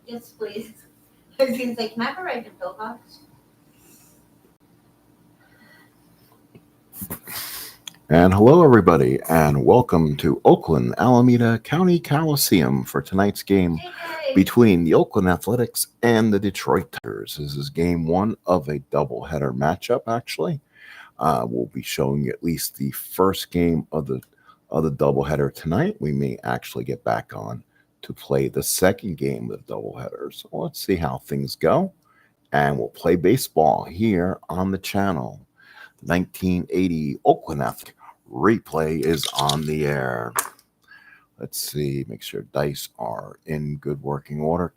Yes, please. I was going to say, can I have a right to Wilcox? And hello, everybody, and welcome to Oakland Alameda County Coliseum for tonight's game Yay! between the Oakland Athletics and the Detroit Tigers. This is game one of a doubleheader matchup. Actually, we'll be showing you at least the first game of the doubleheader tonight. We may actually get back on to play the second game of the doubleheader. So let's see how things go, and we'll play baseball here on the channel. 1980 Oakland Athletics replay is on the air. Let's see, make sure dice are in good working order.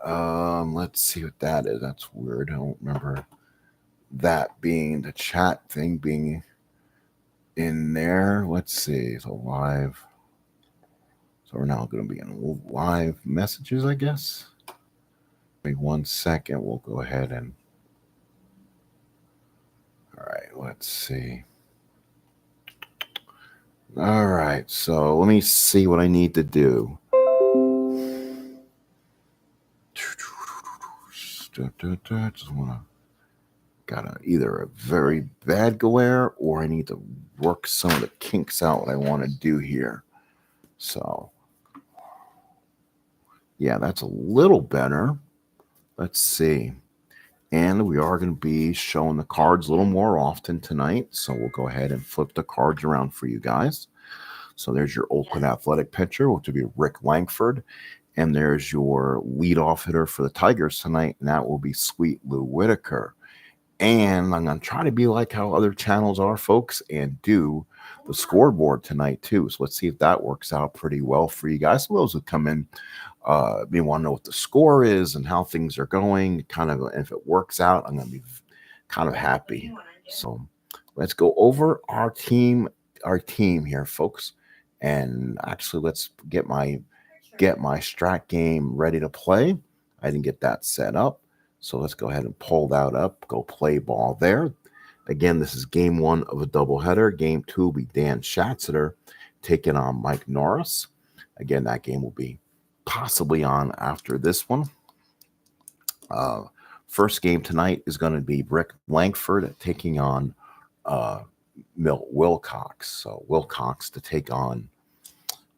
Let's see what that is. That's weird. I don't remember that being the chat thing being in there. Let's see. So live. So we're now going to be in live messages, I guess. Wait 1 second. We'll go ahead and. All right. Let's see. All right. So let me see what I need to do. Just want to either a very bad glare or I need to work some of the kinks out what I want to do here. So yeah, that's a little better. Let's see. And we are going to be showing the cards a little more often tonight. So we'll go ahead and flip the cards around for you guys. So there's your Oakland Athletic pitcher, which will be Rick Langford. And there's your leadoff hitter for the Tigers tonight, and that will be Sweet Lou Whitaker. And I'm going to try to be like how other channels are, folks, and do the scoreboard tonight, too. So let's see if that works out pretty well for you guys. So those who come in, may want to know what the score is and how things are going. Kind of, if it works out, I'm going to be kind of happy. So let's go over our team here, folks. And actually, let's get my strat game ready to play. I didn't get that set up. So let's go ahead and pull that up. Go play ball there. Again, this is game one of a doubleheader. Game two will be Dan Schatzeder taking on Mike Norris. Again, that game will be possibly on after this one. First game tonight is going to be Rick Langford taking on Milt Wilcox. So Wilcox to take on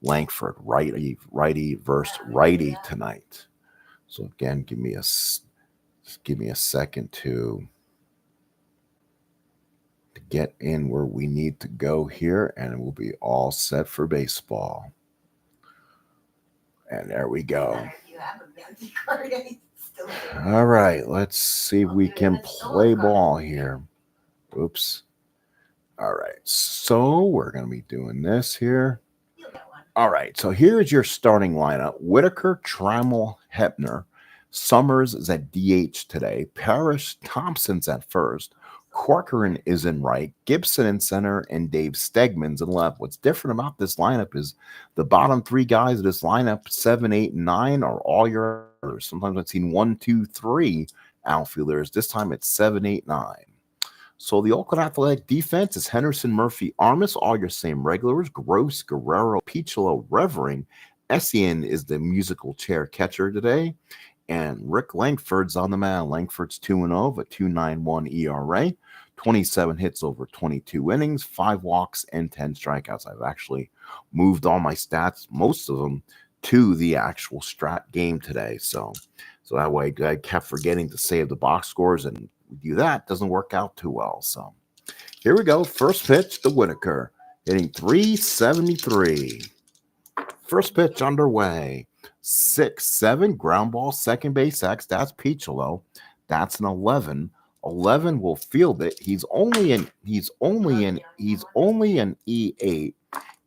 Langford, righty versus righty tonight. So again, give me a second to get in where we need to go here, and we'll be all set for baseball. And there we go. All right, let's see if we can play ball here. Oops. All right, so we're going to be doing this here. All right, so here's your starting lineup. Whitaker, Trammell, Hepner. Summers is at DH today. Parrish, Thompson's at first. Corcoran is in right. Gibson in center, and Dave Stegman's in left. What's different about this lineup is the bottom three guys of this lineup, 7, 8, and 9, are all your outfielders. Sometimes I've seen 1, 2, 3 outfielders. This time it's 7, 8, 9. So the Oakland Athletic defense is Henderson, Murphy, Armas, all your same regulars. Gross, Guerrero, Piccolo, Revering. Essien is the musical chair catcher today. And Rick Langford's on the mound. Langford's 2-0 with a 2.91 ERA, 27 hits over 22 innings, 5 walks, and 10 strikeouts. I've actually moved all my stats, most of them, to the actual Strat game today. So that way I kept forgetting to save the box scores, and do that doesn't work out too well. So here we go. First pitch to Whitaker, hitting 373. First pitch underway. 6-7 ground ball, second base X. That's Piccolo. That's an 11. 11 will field it. He's only an E8.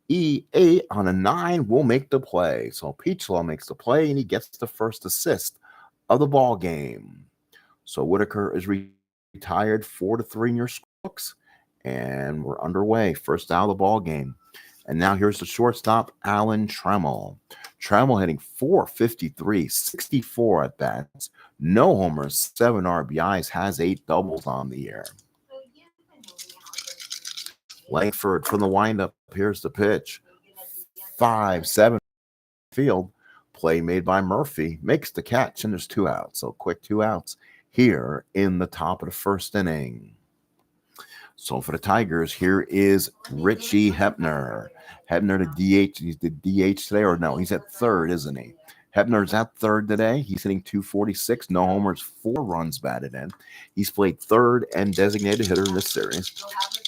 E8 on a 9 will make the play. So Piccolo makes the play, and he gets the first assist of the ball game. So Whitaker is retired 4-3 in your books, and we're underway. First out of the ball game. And now here's the shortstop, Alan Trammell. Trammell hitting 453, 64 at bats, no homers, 7 RBIs, has 8 doubles on the year. Langford from the windup. Here's the pitch. 5-7 field. Play made by Murphy makes the catch, and there's 2 outs. So quick 2 outs here in the top of the first inning. So for the Tigers, here is Richie Hepner. Hepner to DH. He's the DH today, or no? He's at third, isn't he? Hepner's at third today. He's hitting 246, no homers, 4 runs batted in. He's played third and designated hitter in this series.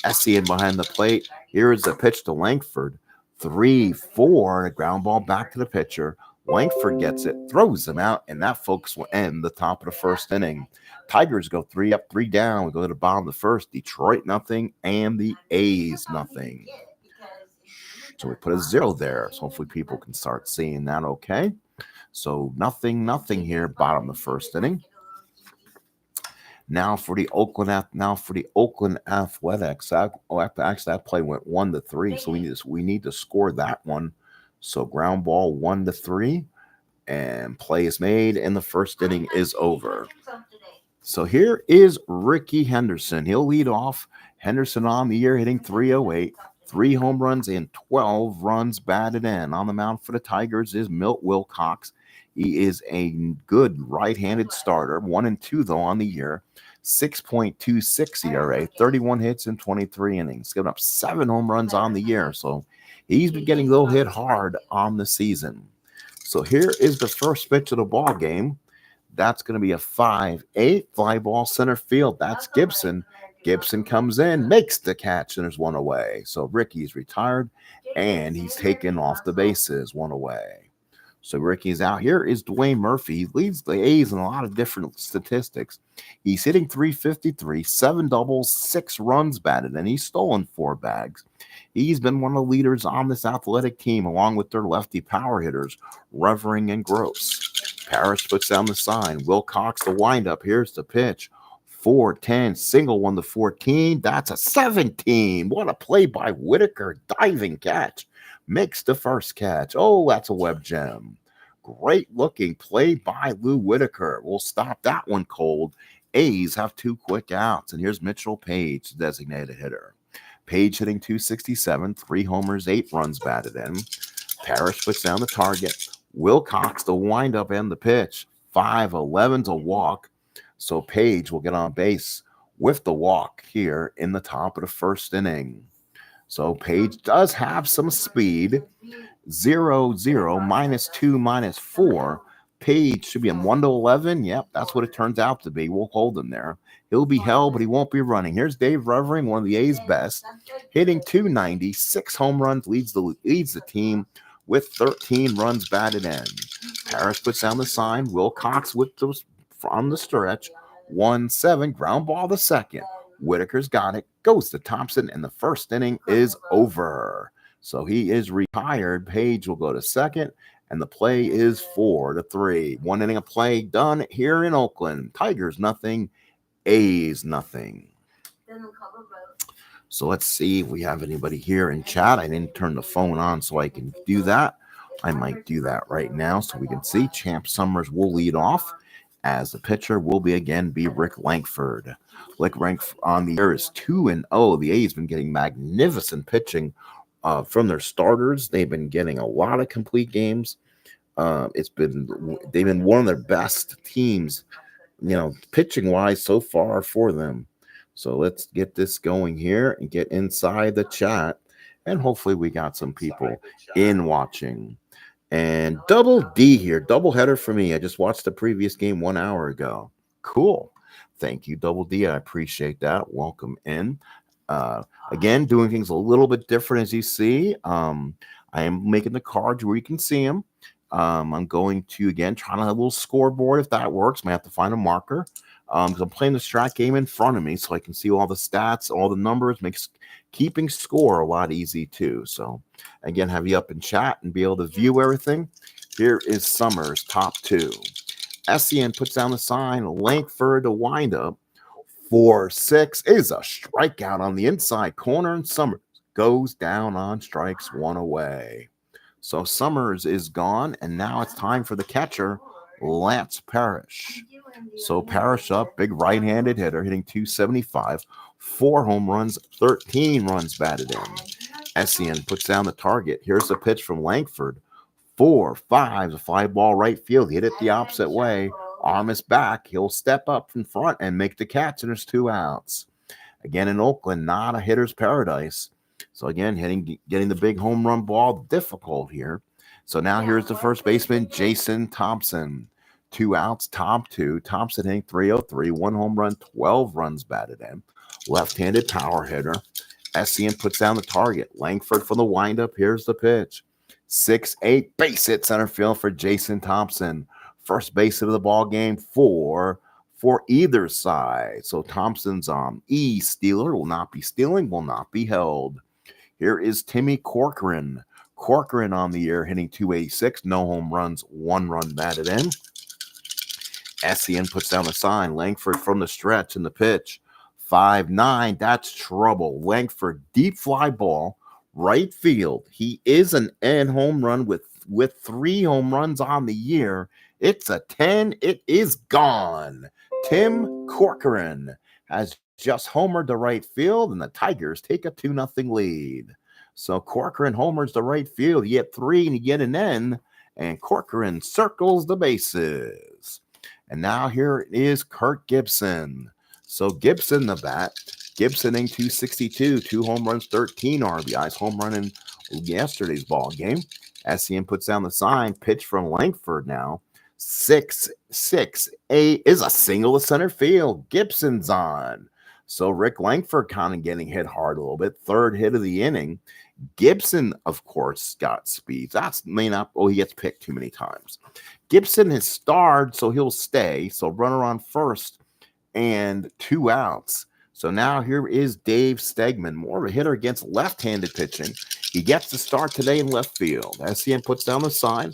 SCN behind the plate. Here is the pitch to Langford. 3-4, a ground ball back to the pitcher. Langford gets it, throws him out, and that, folks, will end the top of the first inning. Tigers go 3 up, 3 down. We go to the bottom of the first. Detroit nothing, and the A's nothing. So we put a 0 there. So hopefully people can start seeing that. Okay. So nothing here, bottom of the first inning. Now for the Oakland Athletics. Actually, that play went 1-3. So we need to score that one. So ground ball 1-3, and play is made, and the first inning is over. So here is Ricky Henderson. He'll lead off. Henderson on the year hitting 308, 3 home runs and 12 runs batted in. On the mound for the Tigers is Milt Wilcox. He is a good right-handed starter. 1-2 though on the year. 6.26 ERA, 31 hits in 23 innings. Given up 7 home runs on the year. So he's been getting a little hit hard on the season. So here is the first pitch of the ball game. That's going to be a 5-8 fly ball center field. That's Gibson. Gibson comes in, makes the catch, and there's 1 away. So Ricky's retired, and he's taken off the bases, 1 away. So Ricky's out. Here is Dwayne Murphy. He leads the A's in a lot of different statistics. He's hitting 353, 7 doubles, 6 runs batted, and he's stolen 4 bags. He's been one of the leaders on this athletic team, along with their lefty power hitters, Revering and Gross. Parrish puts down the sign. Wilcox the windup. Here's the pitch. 4-10, single 1-14. That's a 17. What a play by Whitaker. Diving catch. Makes the first catch. Oh, that's a web gem. Great looking play by Lou Whitaker. We'll stop that one cold. A's have 2 quick outs. And here's Mitchell Page, designated hitter. Page hitting 267, 3 homers, 8 runs batted in. Parrish puts down the target. Wilcox the windup and the pitch. 5-11's a walk. So Page will get on base with the walk here in the top of the first inning. So Page does have some speed. 0-0, -2, -4. Page should be in 1-11. Yep, that's what it turns out to be. We'll hold him there. He'll be held, but he won't be running. Here's Dave Revering, one of the A's best, hitting 290, 6 home runs, leads the team with 13 runs batted in. Parrish puts down the sign. Wilcox with those from the stretch. 1-7, ground ball the second. Whitaker's got it, goes to Thompson, and the first inning is over. So he is retired. Page will go to second, and the play is 4-3. 1 inning of play done here in Oakland. Tigers nothing, A's nothing. So let's see if we have anybody here in chat. I didn't turn the phone on so I can do that. I might do that right now so we can see. Champ Summers will lead off, as the pitcher will be Rick Langford. Rick Langford on the year is 2-0. The A's been getting magnificent pitching from their starters. They've been getting a lot of complete games. They've been one of their best teams, pitching wise so far for them. So let's get this going here and get inside the chat, and hopefully we got some people in watching. And Double D here, double header for me. I just watched the previous game 1 hour ago. Cool. Thank you, Double D. I appreciate that. Welcome in. Again, doing things a little bit different, as you see. I am making the cards where you can see them. I'm going to, again, try to have a little scoreboard if that works. Might have to find a marker. Because I'm playing the Strat game in front of me so I can see all the stats, all the numbers, makes keeping score a lot easy too. So again, have you up in chat and be able to view everything. Here is Summers, top 2. SEN puts down the sign. Langford to wind up. 4-6 is a strikeout on the inside corner, and Summers goes down on strikes, 1 away. So Summers is gone, and now it's time for the catcher, Lance Parrish. So Parrish up, big right-handed hitter, hitting 275, 4 home runs, 13 runs batted in. SEN puts down the target. Here's the pitch from Langford. 4, 5, a fly ball right field. Hit it the opposite way. Armas back. He'll step up from front and make the catch, and there's 2 outs. Again, in Oakland, not a hitter's paradise. So again, getting the big home run ball difficult here. So now here's the first baseman, Jason Thompson. 2 outs, top 2. Thompson hitting .303, 1 home run, 12 runs batted in. Left-handed power hitter. SCN puts down the target. Langford for the windup. Here's the pitch. 6-8 base hit center field for Jason Thompson. First base of the ball game for either side. So Thompson's stealer will not be stealing, will not be held. Here is Timmy Corcoran. Corcoran on the year hitting .286, no home runs, 1 run batted in. SCN puts down a sign. Langford from the stretch in the pitch. 5-9, that's trouble. Langford, deep fly ball, right field. He is an end home run with 3 home runs on the year. It's a 10. It is gone. Tim Corcoran has just homered the right field, and the Tigers take a 2-0 lead. So Corcoran homers the right field. You get 3 and you get an N, and Corcoran circles the bases. And now here is Kirk Gibson. So Gibson the bat. Gibson in .262, 2 home runs, 13 RBIs. Home run in yesterday's ball game. SCN puts down the sign. Pitch from Langford now. 6-8 is a single to center field. Gibson's on. So Rick Langford kind of getting hit hard a little bit. 3rd hit of the inning. Gibson, of course, got speed. That's may not. Oh, he gets picked too many times. Gibson has starred, so he'll stay. So runner on first and 2 outs. So now here is Dave Stegman, more of a hitter against left-handed pitching. He gets the start today in left field. SCN puts down the sign.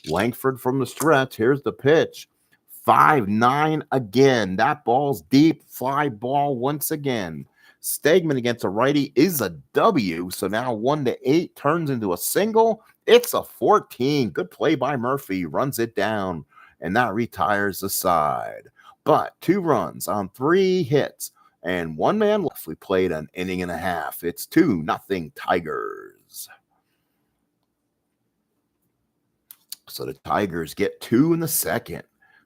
Langford from the stretch. Here's the pitch. 5-9 again. That ball's deep. Fly ball once again. Stegman against a righty is a W. So now 1-8 turns into a single. It's a 14. Good play by Murphy. Runs it down. And that retires the side. But 2 runs on 3 hits. And 1 man left. We played an inning and a half. It's 2-0 Tigers. So the Tigers get 2 in the second.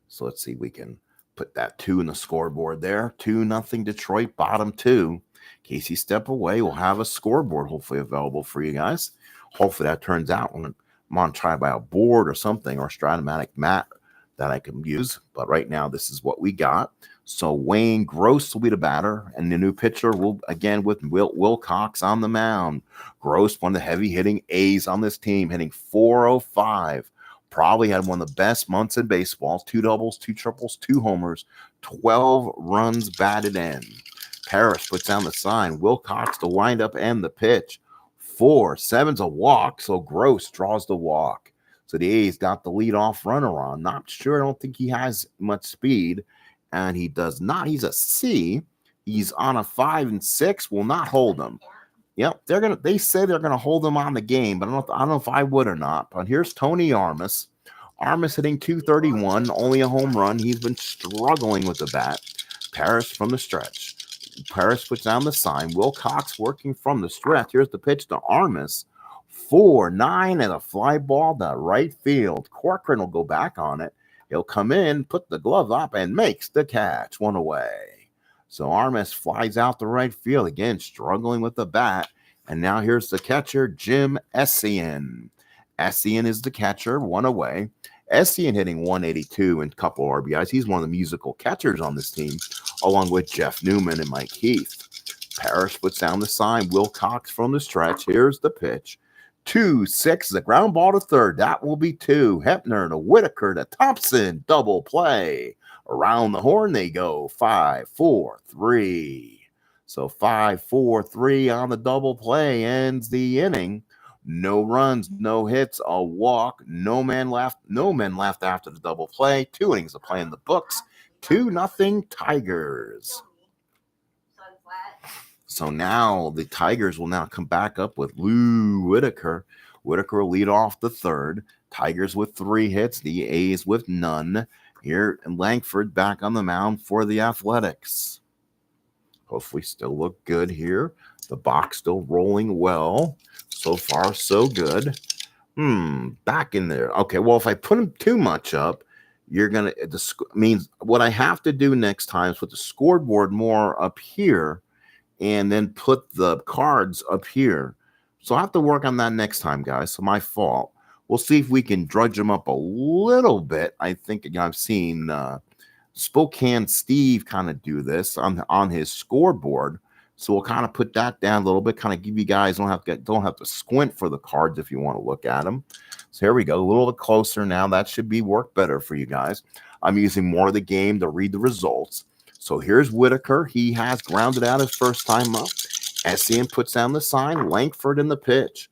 So let's see if we can put that 2 in the scoreboard there. 2-0 Detroit, bottom 2. In case you step away, we'll have a scoreboard hopefully available for you guys. Hopefully that turns out when I'm on try by a board or something or Stratomatic mat that I can use. But right now, this is what we got. So Wayne Gross will be the batter, and the new pitcher will, again, with Wilcox on the mound. Gross, one of the heavy-hitting A's on this team, hitting .405. Probably had one of the best months in baseball. 2 doubles, 2 triples, 2 homers, 12 runs batted in. Parrish puts down the sign. Wilcox the windup and the pitch. 4-7's a walk, so Gross draws the walk. So the A's got the leadoff runner on. Not sure. I don't think he has much speed. And he does not. He's a C. He's on a 5 and 6. Will not hold him. Yep, they say they're gonna hold him on the game, but I don't know if I would or not. But here's Tony Armas. Armas hitting .231, only a home run. He's been struggling with the bat. Parrish from the stretch. Parrish puts down the sign. Wilcox working from the stretch. Here's the pitch to Armas. 4-9 and a fly ball to right field. Corcoran will go back on it. He'll come in, put the glove up, and makes the catch. 1 away. So Armas flies out the right field. Again, struggling with the bat. And now here's the catcher, Jim Essien. Essien is the catcher, 1 away. Essien hitting .182 and a couple RBIs. He's one of the musical catchers on this team, along with Jeff Newman and Mike Heath. Parrish puts down the sign. Wilcox from the stretch. Here's the pitch. 2-6, the ground ball to third. That will be 2. Hepner to Whitaker to Thompson. Double play. Around the horn they go. 5-4-3. So 5-4-3 on the double play ends the inning. No runs, no hits, a walk. No men left after the double play. 2 innings of play in the books. 2-0 Tigers. So now the Tigers will now come back up with Lou Whitaker. Whitaker will lead off the third. Tigers with 3 hits. The A's with none. Here, Langford back on the mound for the Athletics. Hopefully still look good here. The box still rolling well. So far, so good. Back in there. Okay, well, if I put them too much up, you're gonna means what I have to do next time is put the scoreboard more up here and then put the cards up here. So I have to work on that next time, guys. So my fault. We'll see if we can drudge them up a little bit. I think I've seen Spokane Steve kind of do this on his scoreboard. So we'll kind of put that down a little bit, kind of give you guys don't have to squint for the cards if you want to look at them. So here we go, a little bit closer now. That should be work better for you guys. I'm using more of the game to read the results. So here's Whitaker. He has grounded out his first time up. SEN puts down the sign. Langford in the pitch.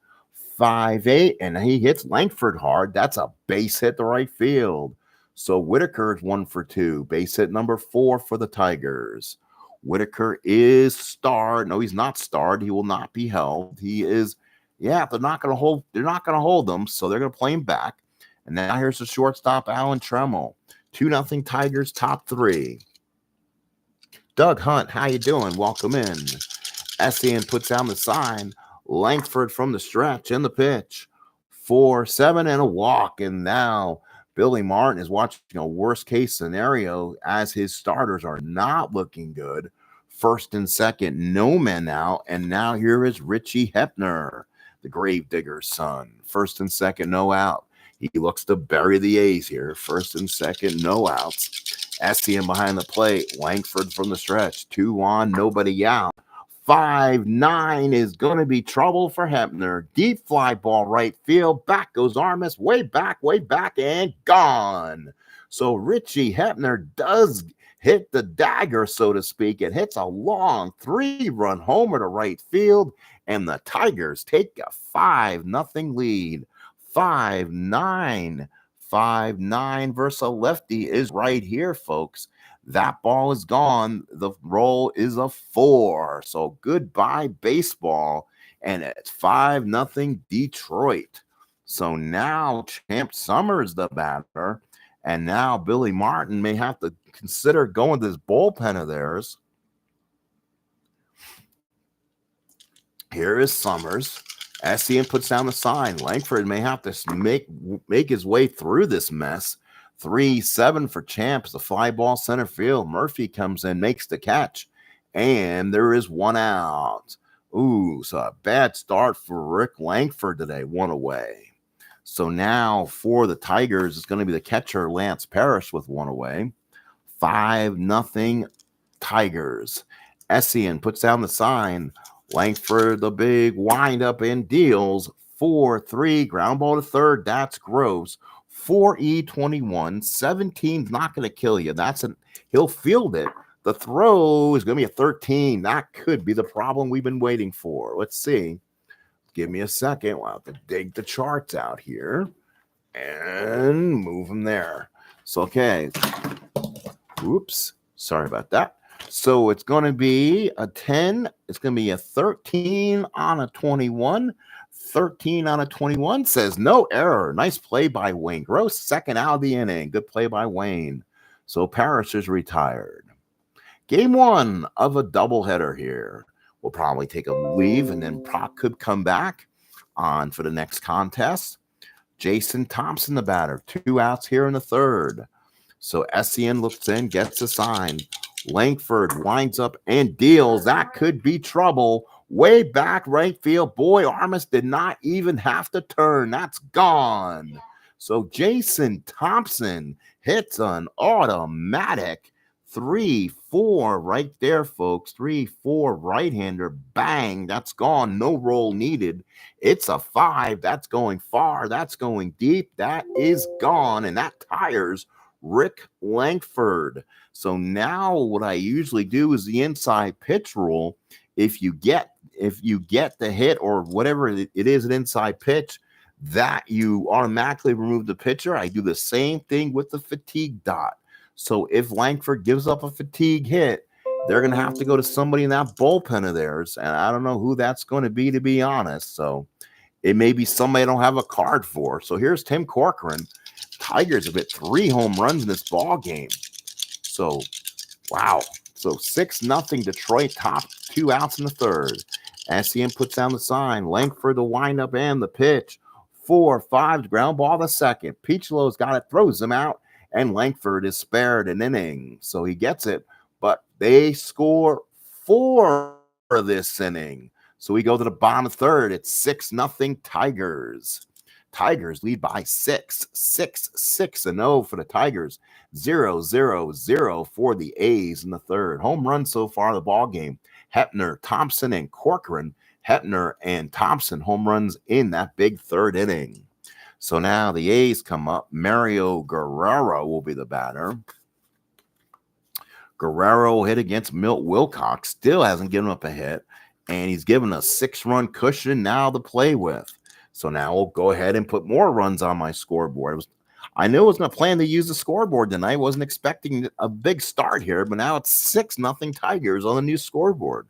5-8, and he hits Langford hard. That's a base hit to right field. So Whitaker is 1 for 2. Base hit number 4 for the Tigers. Whitaker is starred. No, he's not starred. He will not be held. He is, yeah, they're not going to hold him, so they're going to play him back. And now here's the shortstop, Alan Tremmel. 2-0 Tigers, top 3. Doug Hunt, how you doing? Welcome in. SEN puts down the sign. Langford from the stretch in the pitch. 4-7 and a walk. And now Billy Martin is watching a worst-case scenario as his starters are not looking good. First and second, no men out. And now here is Richie Hepner, the Gravedigger's son. First and second, no out. He looks to bury the A's here. First and second, no outs. SEN behind the plate. Langford from the stretch. 2 on, nobody out. 5-9 is going to be trouble for Hepner. Deep fly ball right field. Back goes Armas. Way back, and gone. So Richie Hepner does hit the dagger, so to speak. It hits a long 3-run homer to right field, and the Tigers take a 5-0 lead. 5-9. 5-9 versus a lefty is right here, folks. That ball is gone. The roll is a 4. So goodbye, baseball. And it's 5-0 Detroit. So now Champ Summers the batter. And now Billy Martin may have to consider going to this bullpen of theirs. Here is Summers. SEN puts down the sign. Langford may have to make his way through this mess. 3-7 for Champs. The fly ball center field. Murphy comes in, makes the catch, and there is 1 out. Ooh, so a bad start for Rick Langford today. 1 away. So now for the Tigers, it's going to be the catcher Lance Parrish with 1 away. 5-0 Tigers. SEN puts down the sign. Langford, the big windup and deals. 4-3, ground ball to third. That's gross. 4E21. 17's not going to kill you. He'll field it. The throw is going to be a 13. That could be the problem we've been waiting for. Let's see. Give me a second. We'll have to dig the charts out here and move them there. So, okay. Oops. Sorry about that. So it's going to be a 10. It's going to be a 13 on a 21. 13 on a 21 says no error. Nice play by Wayne Gross. Second out of the inning. Good play by Wayne. So Parrish is retired. Game 1 of a doubleheader here. We'll probably take a leave, and then Proc could come back on for the next contest. Jason Thompson, the batter. 2 outs here in the third. So SEN looks in, gets a sign. Langford winds up and deals. That could be trouble. Way back right field. Boy, Armas did not even have to turn. That's gone. So Jason Thompson hits an automatic 3-4 right there, folks. 3-4 right-hander. Bang. That's gone. No roll needed. It's a 5. That's going far. That's going deep. That is gone. And that tires Rick Langford. So now what I usually do is the inside pitch rule. If you get the hit or whatever it is, an inside pitch, that you automatically remove the pitcher. I do the same thing with the fatigue dot. So if Langford gives up a fatigue hit, they're going to have to go to somebody in that bullpen of theirs. And I don't know who that's going to be honest. So it may be somebody I don't have a card for. So here's Tim Corcoran. Tigers have hit 3 home runs in this ball game. So, wow. So 6-0 Detroit, top 2 outs in the third. SEN puts down the sign. Langford the windup and the pitch. 4-5 ground ball to second. Peachlow's got it, throws him out, and Langford is spared an inning. So he gets it, but they score 4 this inning. So we go to the bottom of third. It's 6-0 Tigers. Tigers lead by 6-0 for the Tigers. 0-0-0 for the A's in the third. Home run so far in the ball game. Hepner, Thompson, and Corcoran. Hepner and Thompson home runs in that big third inning. So now the A's come up. Mario Guerrero will be the batter. Guerrero hit against Milt Wilcox. Still hasn't given up a hit. And he's given a 6-run cushion now to play with. So now we'll go ahead and put more runs on my scoreboard. I knew I was going to plan to use the scoreboard tonight. I wasn't expecting a big start here, but now it's 6-0 Tigers on the new scoreboard.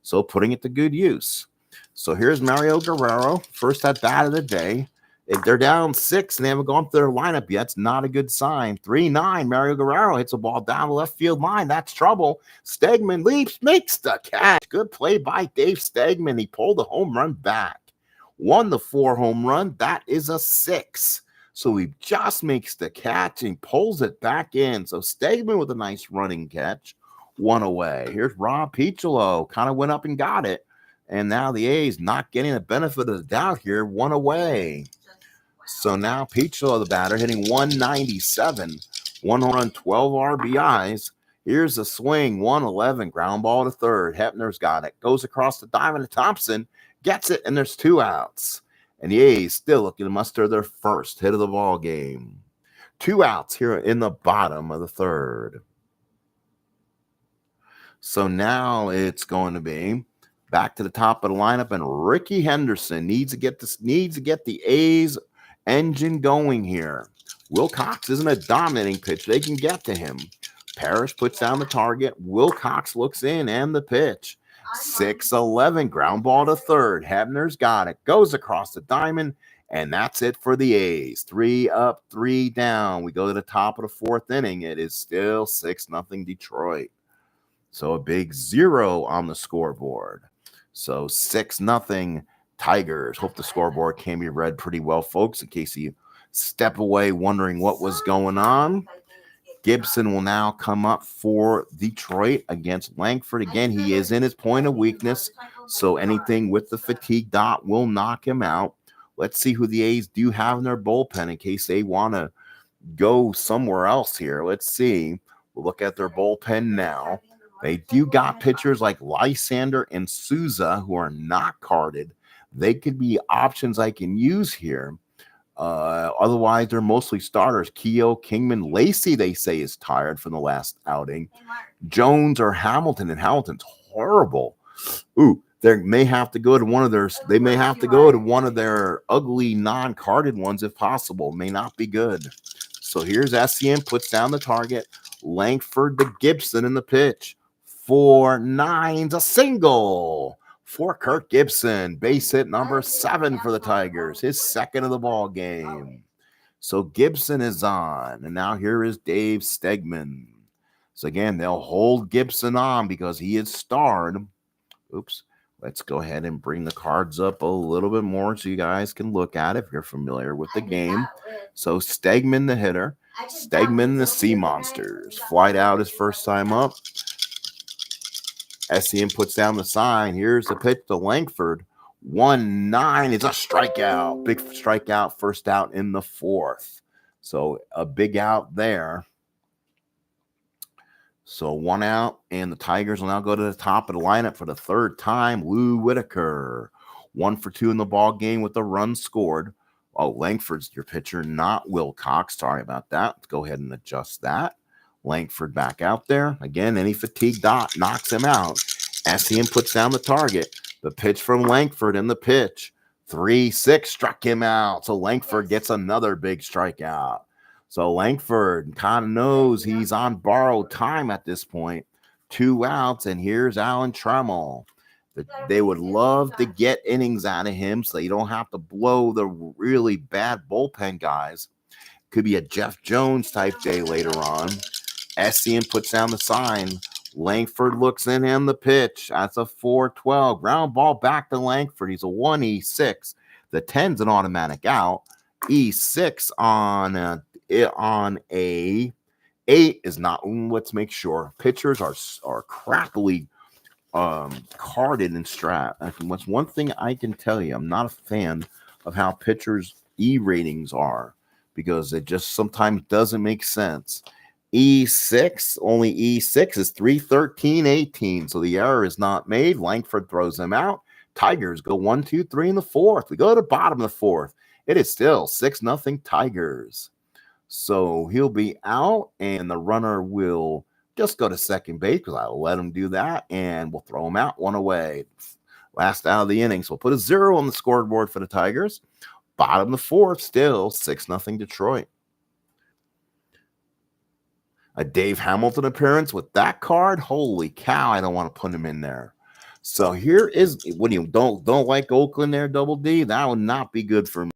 So putting it to good use. So here's Mario Guerrero, first at bat of the day. If they're down 6 and they haven't gone through their lineup yet, it's not a good sign. 3-9, Mario Guerrero hits a ball down the left field line. That's trouble. Stegman leaps, makes the catch. Good play by Dave Stegman. He pulled the home run back. 1-4 home run. That is a 6. So he just makes the catch and pulls it back in. So Stegman with a nice running catch. 1 away. Here's Rob Peachlow. Kind of went up and got it. And now the A's not getting the benefit of the doubt here. 1 away. So now Peachlow, the batter, hitting 197. 1 home run, 12 RBIs. Here's a swing. 111. Ground ball to third. Hepner's got it. Goes across the diamond to Thompson. Gets it, and there's 2 outs. And the A's still looking to muster their first hit of the ball game. 2 outs here in the bottom of the third. So now it's going to be back to the top of the lineup, and Ricky Henderson needs to get the A's engine going here. Wilcox isn't a dominating pitch. They can get to him. Parrish puts down the target. Wilcox looks in, and the pitch. 6-11, ground ball to third. Hebner's got it. Goes across the diamond, and that's it for the A's. 3 up, 3 down. We go to the top of the 4th inning. It is still 6-0 Detroit. So a big 0 on the scoreboard. So 6-0 Tigers. Hope the scoreboard can be read pretty well, folks, in case you step away wondering what was going on. Gibson will now come up for Detroit against Langford. Again, he is in his point of weakness, so anything with the fatigue dot will knock him out. Let's see who the A's do have in their bullpen in case they want to go somewhere else here. Let's see. We'll look at their bullpen now. They do got pitchers like Lysander and Souza who are not carded. They could be options I can use here. Otherwise, they're mostly starters. Keogh, Kingman, Lacey, they say, is tired from the last outing. Jones or Hamilton, and Hamilton's horrible. Ooh, they may have to go to one of their. They may have to go to one of their ugly non-carded ones if possible. May not be good. So here's SEM, puts down the target. Langford to Gibson in the pitch. 4-9's a single for Kirk Gibson. Base hit number 7 for the Tigers, his second of the ball game. So Gibson is on, and now here is Dave Stegman. So again, they'll hold Gibson on because he is starred. Oops. Let's go ahead and bring the cards up a little bit more so you guys can look at it if you're familiar with the game. So Stegman, the hitter. Stegman, the Sea Monsters. Flight out his first time up. SEM puts down the sign. Here's the pitch to Langford. 1-9. It's a strikeout. Big strikeout, first out in the 4th. So a big out there. So 1 out, and the Tigers will now go to the top of the lineup for the 3rd time. Lou Whitaker. 1 for 2 in the ball game with a run scored. Oh, Langford's your pitcher, not Wilcox. Sorry about that. Let's go ahead and adjust that. Langford back out there. Again, any fatigue dot knocks him out. SEM puts down the target. The pitch from Langford in the pitch. 3-6 struck him out. So Langford gets another big strikeout. So Langford kind of knows he's on borrowed time at this point. 2 outs, and here's Alan Trammell. They would love to get innings out of him so you don't have to blow the really bad bullpen guys. Could be a Jeff Jones type day later on. SEM puts down the sign. Langford looks in and the pitch. That's a 4-12. Ground ball back to Langford. He's a 1-6. The 10's an automatic out. E6 on a 8 is not. Let's make sure. Pitchers are crappily carded in Strat. What's one thing I can tell you, I'm not a fan of how pitchers E ratings are, because it just sometimes doesn't make sense. E6, only E6 is 313-18, so the error is not made. Langford throws them out. Tigers go 1, 2, 3 in the fourth. We go to the bottom of the fourth. It is still 6-0 Tigers. So he'll be out, and the runner will just go to second base because I'll let him do that, and we'll throw him out, one away. Last out of the innings. We'll put a 0 on the scoreboard for the Tigers. Bottom of the fourth, still 6-0 Detroit. A Dave Hamilton appearance with that card. Holy cow, I don't want to put him in there. So here is, when you don't like Oakland there, Double D, that would not be good for me.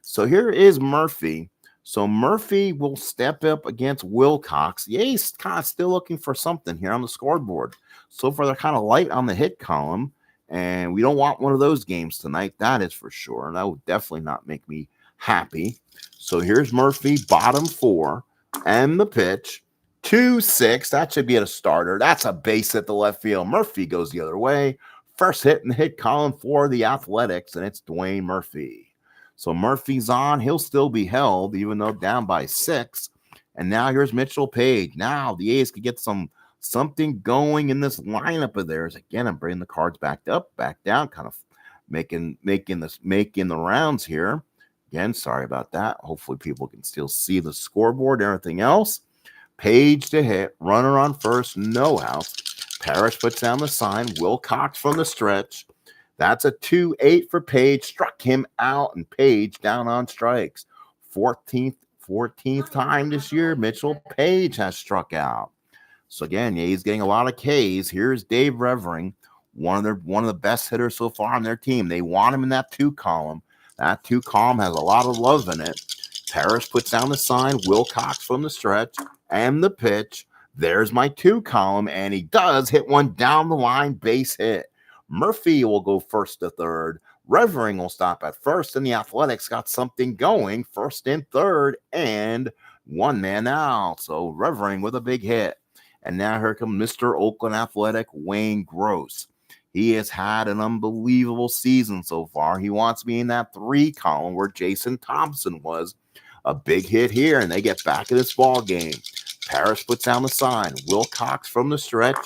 So here is Murphy. So Murphy will step up against Wilcox. The A's kind of still looking for something here on the scoreboard. So far, they're kind of light on the hit column, and we don't want one of those games tonight. That is for sure. That would definitely not make me happy. So here's Murphy, bottom 4, and the pitch. 2-6. That should be at a starter. That's a base at the left field. Murphy goes the other way. First hit in the hit column for the Athletics, and it's Dwayne Murphy. So Murphy's on. He'll still be held, even though down by 6. And now here's Mitchell Page. Now the A's could get something going in this lineup of theirs. Again, I'm bringing the cards back up, back down, kind of making the rounds here. Again, sorry about that. Hopefully people can still see the scoreboard and everything else. Page to hit, runner on first, no outs. Parrish puts down the sign. Wilcox from the stretch. That's a 2-8 for Page. Struck him out, and Page down on strikes. 14th time this year, Mitchell Page has struck out. So again, he's getting a lot of Ks. Here's Dave Revering, one of the best hitters so far on their team. They want him in that 2 column. That 2 column has a lot of love in it. Parrish puts down the sign. Wilcox from the stretch. And the pitch. There's my 2 column, and he does hit one down the line, base hit. Murphy will go first to third. Revering will stop at first, and the Athletics got something going, first and third, and 1 man out. So Revering with a big hit. And now here comes Mr. Oakland Athletic, Wayne Gross. He has had an unbelievable season so far. He wants to be in that 3 column where Jason Thompson was. A big hit here, and they get back in this ball game. Parrish puts down the sign. Wilcox from the stretch,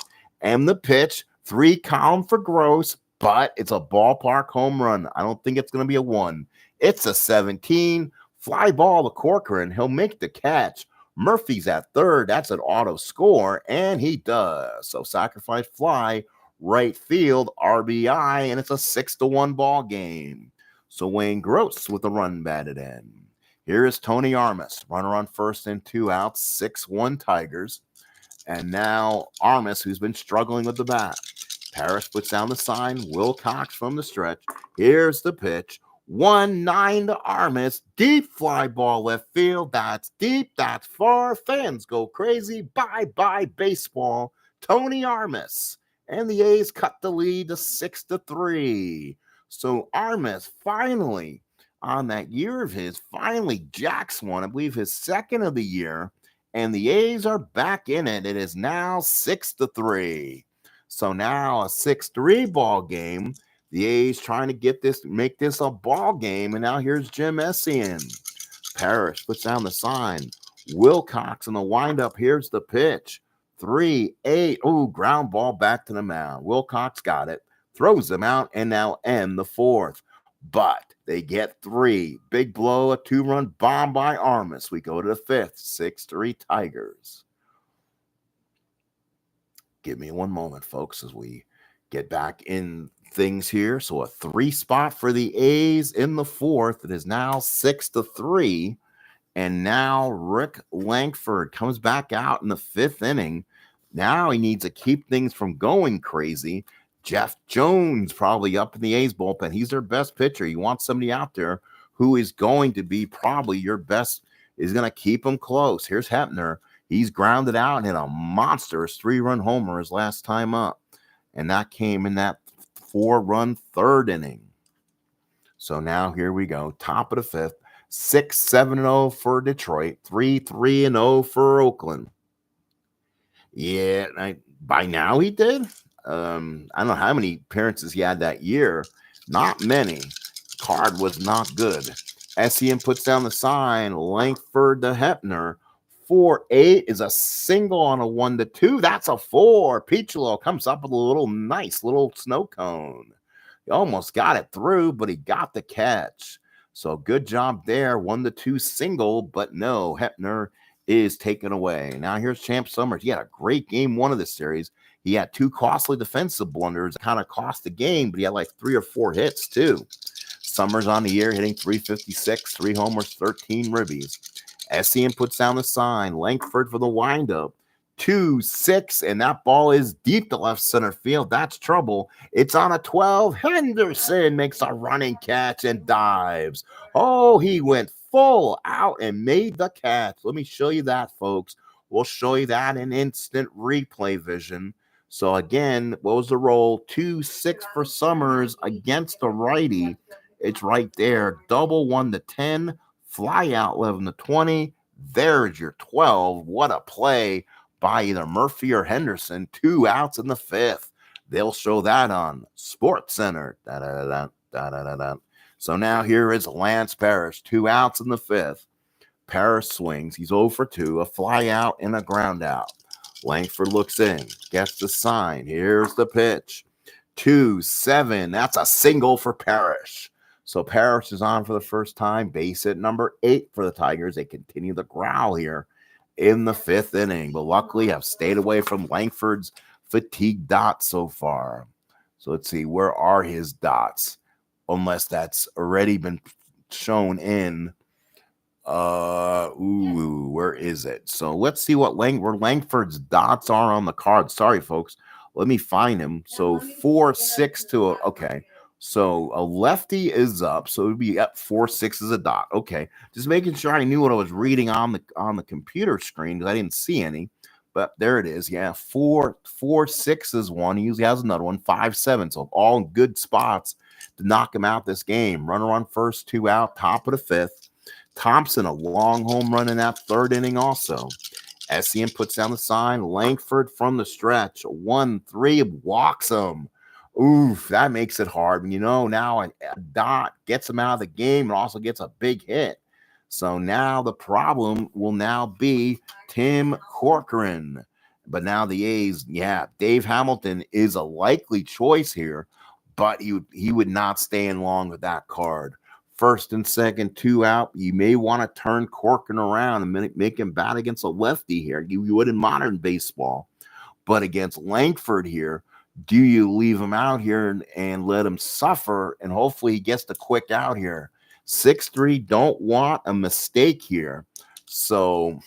and the pitch. 3 column for Gross, but it's a ballpark home run. I don't think it's going to be a 1. It's a 17. Fly ball to Corcoran. He'll make the catch. Murphy's at third. That's an auto score, and he does. So sacrifice fly, right field, RBI, and it's a 6-1 ball game. So Wayne Gross with the run batted in. Here is Tony Armas, runner on first and 2 outs, 6-1 Tigers. And now Armas, who's been struggling with the bat. Parrish puts down the sign. Wilcox from the stretch. Here's the pitch. 1-9 to Armas. Deep fly ball left field. That's deep. That's far. Fans go crazy. Bye-bye baseball. Tony Armas. And the A's cut the lead to 6-3. So Armas finally, on that year of his, finally jacks one. I believe his 2nd of the year. And the A's are back in it. It is now 6-3. So now a 6-3 ball game. The A's trying to make this a ball game. And now here's Jim Essien. Parrish puts down the sign. Wilcox in the windup. Here's the pitch. 3-8. Oh, ground ball back to the mound. Wilcox got it. Throws them out and now end the 4th. But they get 3. Big blow, a 2-run bomb by Armas. We go to the 5th. 6-3 Tigers. Give me one moment, folks, as we get back in things here. So a 3 spot for the A's in the 4th. It is now 6-3. And now Rick Langford comes back out in the 5th inning. Now he needs to keep things from going crazy. Jeff Jones probably up in the A's bullpen. He's their best pitcher. You want somebody out there who is going to be probably your best, is going to keep them close. Here's Hepner. He's grounded out and hit a monstrous 3-run homer his last time up. And that came in that 4-run 3rd inning. So now here we go. Top of the fifth. 6-7-0 for Detroit. 3-3-0 for Oakland. Yeah, by now he did. I don't know how many appearances he had that year. Not many. Card was not good. SEM puts down the sign. Langford to Hepner. 4-8 is a single on a 1-2. That's a 4. Picholo comes up with a nice little snow cone. He almost got it through, but he got the catch. So good job there. 1-2 single, but no, Hepner is taken away. Now here's Champ Summers. He had a great game one of the series. He had 2 costly defensive blunders, kind of cost the game, but he had like 3 or 4 hits too. Summers on the year hitting 356, 3 homers, 13 ribbies. SEM puts down the sign. Langford for the windup. 2-6, and that ball is deep to left center field. That's trouble. It's on a 12. Henderson makes a running catch and dives. Oh, he went full out and made the catch. Let me show you that, folks. We'll show you that in instant replay vision. So again, what was the roll? 2-6 for Summers against the righty. It's right there. Double 1-10. Fly out 11-20. There's your 12. What a play by either Murphy or Henderson. 2 outs in the 5th. They'll show that on Sports Center. So now here is Lance Parrish. 2 outs in the 5th. Parrish swings. He's 0 for 2. A fly out and a ground out. Langford looks in. Gets the sign. Here's the pitch. 2-7. That's a single for Parrish. So Parrish is on for the first time. Base hit number 8 for the Tigers. They continue the growl here in the 5th inning, but luckily have stayed away from Langford's fatigue dots so far. So let's see, where are his dots? Unless that's already been shown in where is it? So let's see where Langford's dots are on the card. Sorry, folks. Let me find him. So 4-6 to okay. So a lefty is up, so it would be up 4-6 is a dot. Okay, just making sure I knew what I was reading on the computer screen because I didn't see any. But there it is. Yeah, 4-6 is one. He usually has another one. 5-7. So all in good spots to knock him out this game. Runner on first, 2 out, top of the 5th. Thompson a long home run in that 3rd inning also. SEM puts down the sign. Langford from the stretch. 1-3 walks him. Oof, that makes it hard. Now a dot gets him out of the game and also gets a big hit. So now the problem will now be Tim Corcoran. But now the A's, Dave Hamilton is a likely choice here, but he would not stay in long with that card. 1st and 2nd, 2 out. You may want to turn Corcoran around and make him bat against a lefty here. You would in modern baseball. But against Langford here, do you leave him out here and let him suffer, and hopefully he gets the quick out here? 6-3, don't want a mistake here. So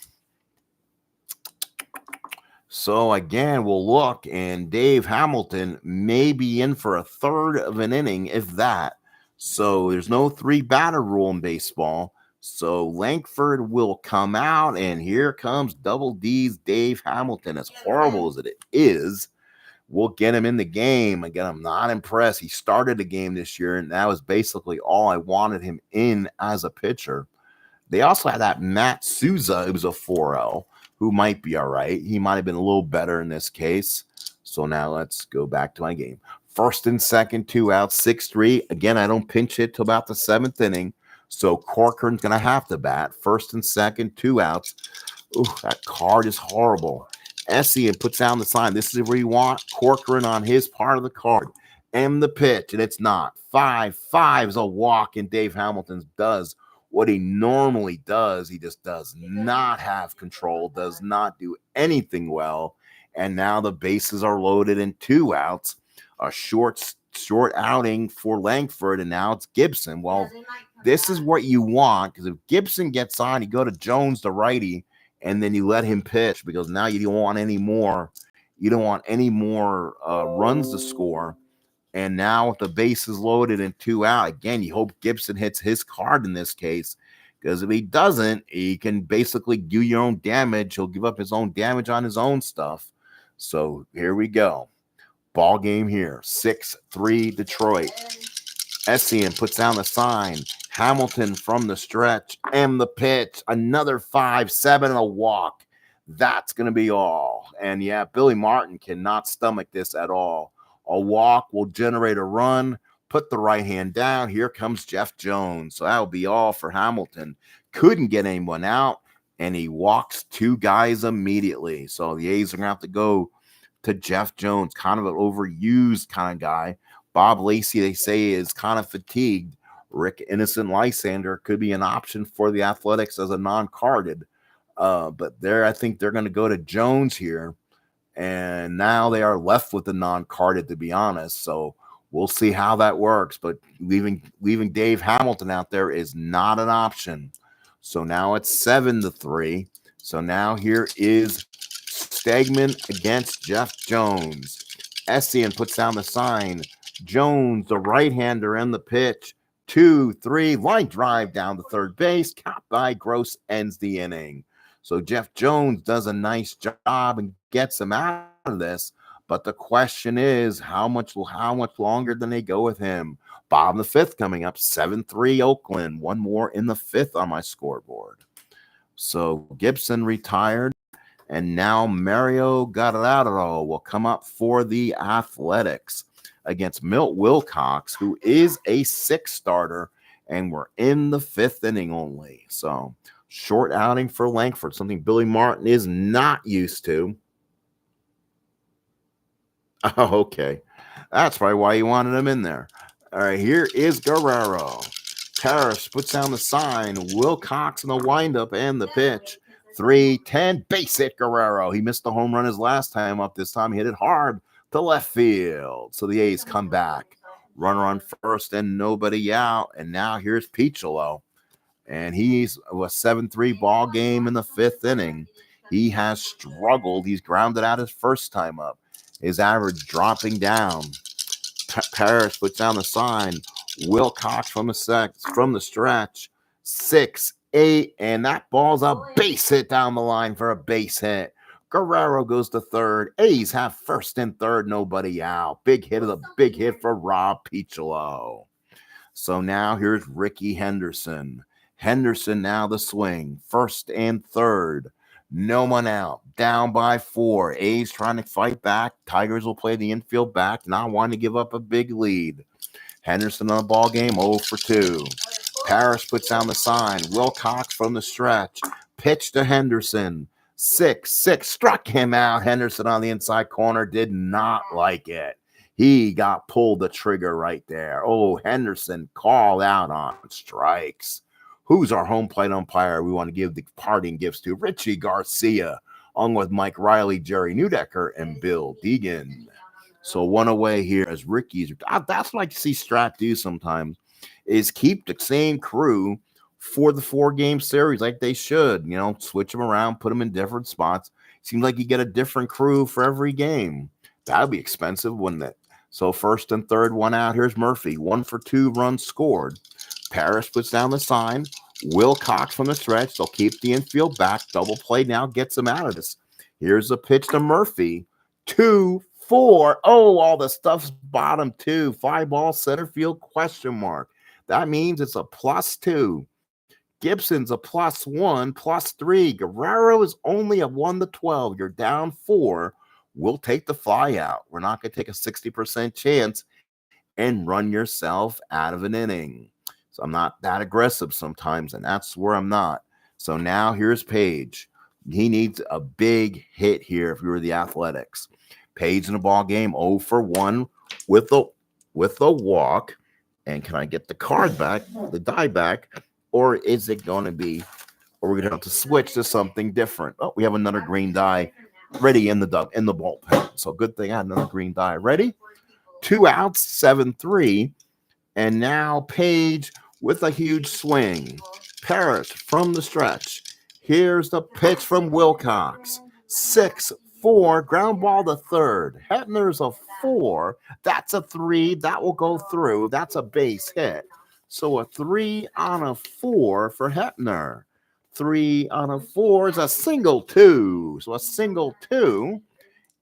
again, we'll look, and Dave Hamilton may be in for a 1/3 of an inning, if that. So there's no 3-batter rule in baseball. So Langford will come out, and here comes Double D's Dave Hamilton. As horrible as it is, we'll get him in the game. Again, I'm not impressed. He started the game this year, and that was basically all I wanted him in as a pitcher. They also had that Matt Souza, who was a 4L, who might be all right. He might have been a little better in this case. So now let's go back to my game. 1st and 2nd, 2 outs, 6-3. Again, I don't pinch hit till about the 7th inning. So Corcoran's going to have to bat. 1st and 2nd, 2 outs. Ooh, that card is horrible. SEM puts down the sign. This is where you want Corcoran on his part of the card. And the pitch, and it's not. 5-5 is a walk, and Dave Hamilton does what he normally does. He just does not have control, does not do anything well. And now the bases are loaded in 2 outs. A short outing for Langford, and now it's Gibson. Well, this is what you want, because if Gibson gets on, you go to Jones, the righty, and then you let him pitch, because now you don't want any more. You don't want any more runs to score. And now with the bases loaded and 2 out, again, you hope Gibson hits his card in this case, because if he doesn't, he can basically do your own damage. He'll give up his own damage on his own stuff. So here we go. Ball game here. 6-3 Detroit. Essien puts down the sign. Hamilton from the stretch and the pitch. Another 5-7 and a walk. That's going to be all. And yeah, Billy Martin cannot stomach this at all. A walk will generate a run. Put the right hand down. Here comes Jeff Jones. So that'll be all for Hamilton. Couldn't get anyone out, and he walks 2 guys immediately. So the A's are going to have to go to Jeff Jones, kind of an overused kind of guy. Bob Lacey, they say, is kind of fatigued. Rick Innocent Lysander could be an option for the Athletics as a non-carded. But I think they're going to go to Jones here. And now they are left with the non-carded, to be honest. So we'll see how that works. But leaving Dave Hamilton out there is not an option. So now it's 7-3. So now here is Stegman against Jeff Jones. Essien puts down the sign. Jones, the right-hander, in the pitch. 2-3, line drive down to third base. Caught by Gross, ends the inning. So Jeff Jones does a nice job and gets him out of this. But the question is, how much longer than they go with him? Bottom of the 5th coming up, 7-3 Oakland. One more in the 5th on my scoreboard. So Gibson retired, and now Mario Guerrero will come up for the Athletics against Milt Wilcox, who is a 6 starter, and we're in the 5th inning only. So short outing for Langford, something Billy Martin is not used to. Oh, okay. That's probably why you wanted him in there. All right, here is Guerrero. Parrish puts down the sign. Wilcox in the windup and the pitch. 3-10, base hit Guerrero. He missed the home run his last time up. This time he hit it hard to left field. So the A's come back. Runner on first and nobody out. And now here's Piccolo. And he's a 7-3 ball game in the 5th inning. He has struggled. He's grounded out his first time up. His average dropping down. Parrish puts down the sign. Wilcox from the stretch. 6-8, and that ball's a base hit down the line for a base hit. Guerrero goes to third. A's have first and third, nobody out. Big hit for Rob Piccolo. So now here's Ricky Henderson. Henderson now the swing. First and third. No one out. Down by 4. A's trying to fight back. Tigers will play the infield back, not wanting to give up a big lead. Henderson on the ball game, 0 for 2. Parrish puts down the sign. Wilcox from the stretch. Pitch to Henderson. 6-6. Struck him out. Henderson on the inside corner did not like it. He got pulled the trigger right there. Oh, Henderson called out on strikes. Who's our home plate umpire? We want to give the parting gifts to Richie Garcia, along with Mike Riley, Jerry Neudecker, and Bill Deegan. So one away here as Ricky's. That's what I like to see Strat do sometimes, is keep the same crew for the 4-game series like they should. You know, switch them around, put them in different spots. Seems like you get a different crew for every game. That would be expensive, wouldn't it? So first and third, one out. Here's Murphy. 1 for 2 runs scored. Parrish puts down the sign. Wilcox from the stretch. They'll keep the infield back. Double play now gets them out of this. Here's a pitch to Murphy. 2-4. Oh, all the stuff's bottom 2. 5-ball center field question mark. That means it's a +2. Gibson's a +1, +3. Guerrero is only a 1-12. You're down 4. We'll take the fly out. We're not going to take a 60% chance and run yourself out of an inning. So I'm not that aggressive sometimes, and that's where I'm not. So now here's Page. He needs a big hit here if you were the Athletics. Page in the ball game, 0 for 1 with the walk. And can I get the card back, the die back, or is it going to be, or we're going to have to switch to something different? Oh, we have another green die ready in the bullpen. So good thing I had another green die ready. 2 outs, 7-3. And now Page with a huge swing. Parrish from the stretch. Here's the pitch from Wilcox. 6-4, ground ball to third. Hetner's a 4. That's a 3. That will go through. That's a base hit. So a 3 on a 4 for Hetner. 3 on a 4 is a single 2. So a single 2.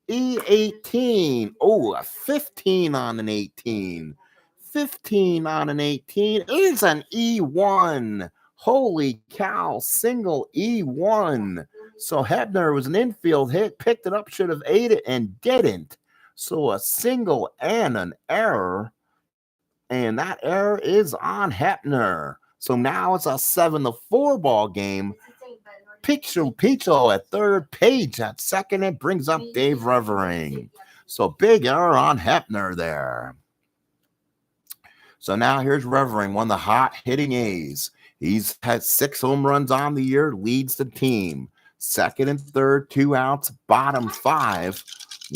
E18. Oh, a 15 on an 18. 15 on an 18 is an E1. Holy cow, single E1. So Hebner was an infield hit, picked it up, should have ate it, and didn't. So a single and an error, and that error is on Hebner. So now it's a 7-4 ball game. Picho at third, Page at second. It brings up Dave Revering. So big error on Hebner there. So now here's Revering, one of the hot hitting A's. He's had 6 home runs on the year, leads the team. Second and third, 2 outs, bottom 5.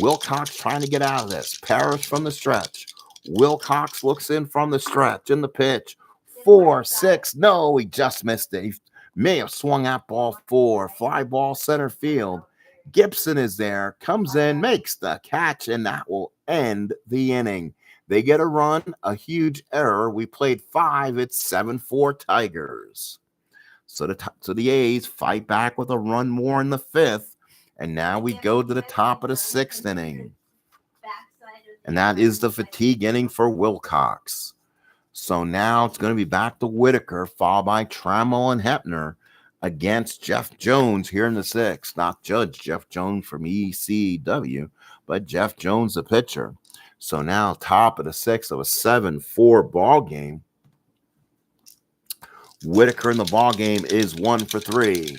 Wilcox trying to get out of this. Parrish from the stretch. Wilcox looks in from the stretch in the pitch. 4-6. No, he just missed it. He may have swung at ball 4. Fly ball center field. Gibson is there, comes in, makes the catch, and that will end the inning. They get a run, a huge error. We played 5. It's 7-4 Tigers. So the A's fight back with a run more in the 5th, and now we go to the top of the 6th inning. And that is the fatigue inning for Wilcox. So now it's going to be back to Whitaker, followed by Trammell and Hebner against Jeff Jones here in the 6th. Not Judge Jeff Jones from ECW, but Jeff Jones, the pitcher. So now top of the 6th of a 7-4 ball game. Whitaker in the ball game is 1 for 3.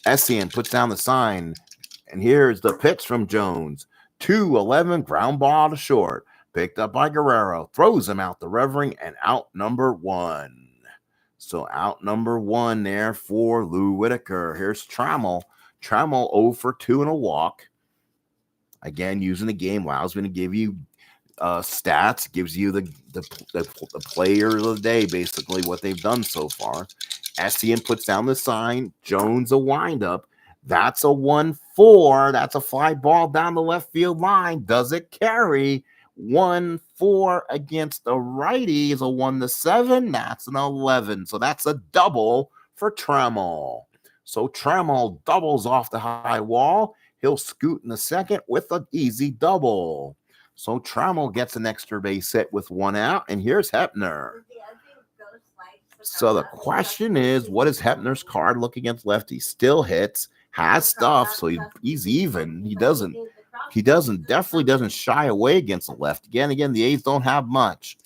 Essien puts down the sign, and here's the pitch from Jones. 2-11, ground ball to short. Picked up by Guerrero, throws him out the Revering, and out number 1. So out number 1 there for Lou Whitaker. Here's Trammell. Trammell 0 for 2 and a walk. Again, using the game allows me to give you stats, gives you the player of the day, basically what they've done so far. Essien puts down the sign. Jones a windup. That's a 1-4. That's a fly ball down the left field line. Does it carry? 1-4 against the righty is a 1-7. That's an 11. So that's a double for Trammell. So Trammell doubles off the high wall. He'll scoot in the second with an easy double. So Trammell gets an extra base hit with 1 out, and here's Hebner. So the question is, what is Hebner's card look against lefties? Still hits, has stuff, so he's even. He definitely doesn't shy away against the left. Again, the A's don't have much.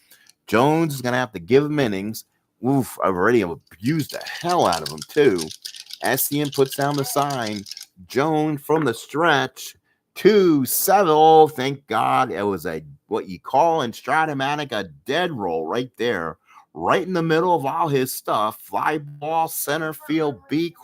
Jones is going to have to give him innings. Oof, I've already abused the hell out of him, too. Essien puts down the sign. Jones from the stretch. 2-7. Oh, thank God. It was what you call in Strat Matic a dead roll right there. Right in the middle of all his stuff. Fly ball, center field, B ?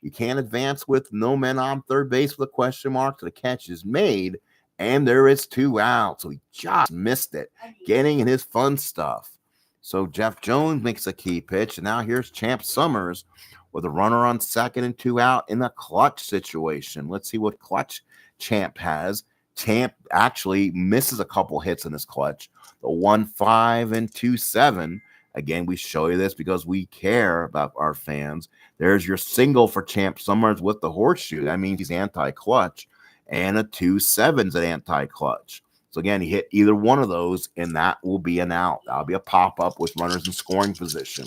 You can't advance with no men on third base with a question mark. So the catch is made, and there is 2 out. So he just missed it, getting in his fun stuff. So Jeff Jones makes a key pitch, and now here's Champ Summers with a runner on second and 2 out in a clutch situation. Let's see what clutch Champ has. Champ actually misses a couple hits in his clutch. The 1-5 and 2-7. Again, we show you this because we care about our fans. There's your single for Champ Summers with the horseshoe. That means he's anti-clutch. And a 2-7's an anti-clutch. So again, he hit either one of those, and that will be an out. That'll be a pop-up with runners in scoring position.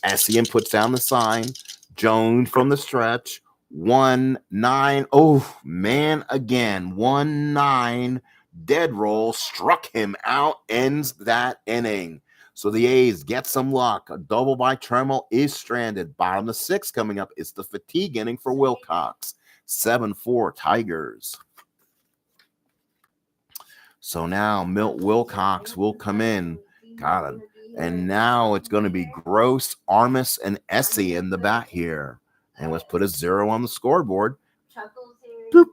Essien puts down the sign. Jones from the stretch. 1-9. Oh, man, again. 1-9. Dead roll. Struck him out. Ends that inning. So the A's get some luck. A double by Trammell is stranded. Bottom of 6 coming up. It's the fatigue inning for Wilcox. 7-4 Tigers. So now Milt Wilcox will come in. Got it. And now it's going to be Gross, Armas, and Essie in the bat here. And let's put a 0 on the scoreboard. Boop.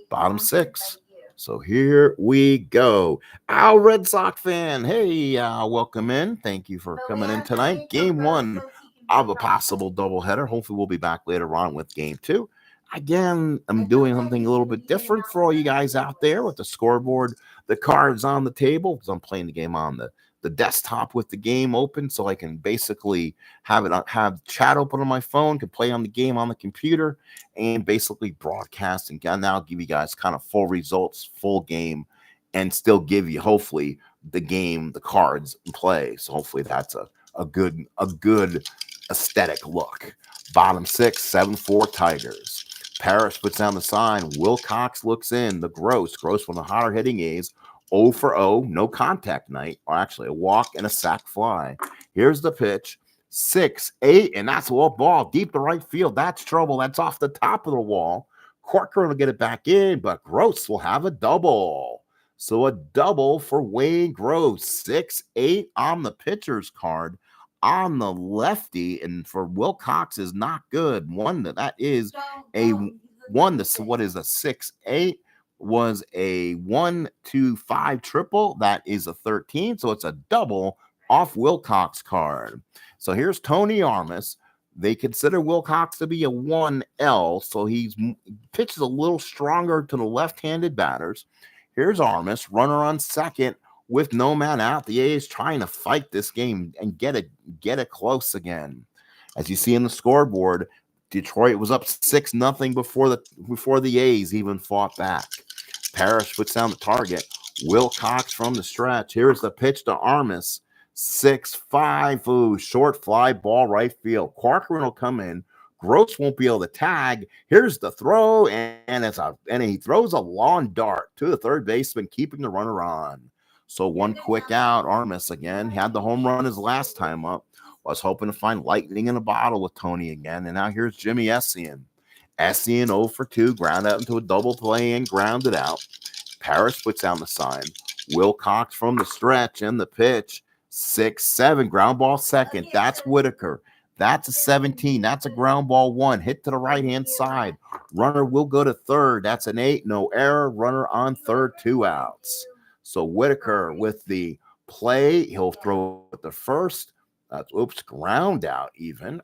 Bottom 6. So here we go. Al Red Sox fan. Hey, welcome in. Thank you for coming in tonight. Game 1 of a possible doubleheader. Hopefully we'll be back later on with game 2. Again, I'm doing something a little bit different for all you guys out there with the scoreboard, the cards on the table, because I'm playing the game on the desktop with the game open, so I can basically have chat open on my phone, can play on the game on the computer, and basically broadcast and now give you guys kind of full results, full game and still give you hopefully the game, the cards in play. So hopefully that's a good aesthetic look. Bottom 6, 7-4 Tigers. Parrish puts down the sign. Wilcox looks in. The Gross from the hotter hitting A's. 0 for 0, no contact night, or actually a walk and a sac fly. Here's the pitch. 6-8, and that's a wall ball deep to right field. That's trouble. That's off the top of the wall. Corcoran will get it back in, but Gross will have a double. So a double for Wayne Gross. 6-8 on the pitcher's card. On the lefty, and for Wilcox is not good. That is a 6-8 was a 1-2-5 triple. That is a 13, so it's a double off Wilcox card. So here's Tony Armas. They consider Wilcox to be a 1L, so he pitches a little stronger to the left-handed batters. Here's Armas, runner on second with no man out. The A's trying to fight this game and get it close again. As you see in the scoreboard, Detroit was up 6-0 before the A's even fought back. Parrish puts down the target. Wilcox from the stretch. Here's the pitch to Armas. 6-5. Ooh, short fly ball right field. Corcoran will come in. Gross won't be able to tag. Here's the throw, and he throws a lawn dart to the third baseman, keeping the runner on. So one quick out. Armas again had the home run his last time up. Was hoping to find lightning in a bottle with Tony again. And now here's Jimmy Essien. Essien 0 for 2, ground out into a double play and grounded out. Parrish puts down the sign. Wilcox from the stretch and the pitch. 6-7, ground ball second. That's Whitaker. That's a 17. That's a ground ball 1. Hit to the right-hand side. Runner will go to third. That's an 8. No error. Runner on third, 2 outs. So Whitaker with the play. He'll throw at the first. Ground out even.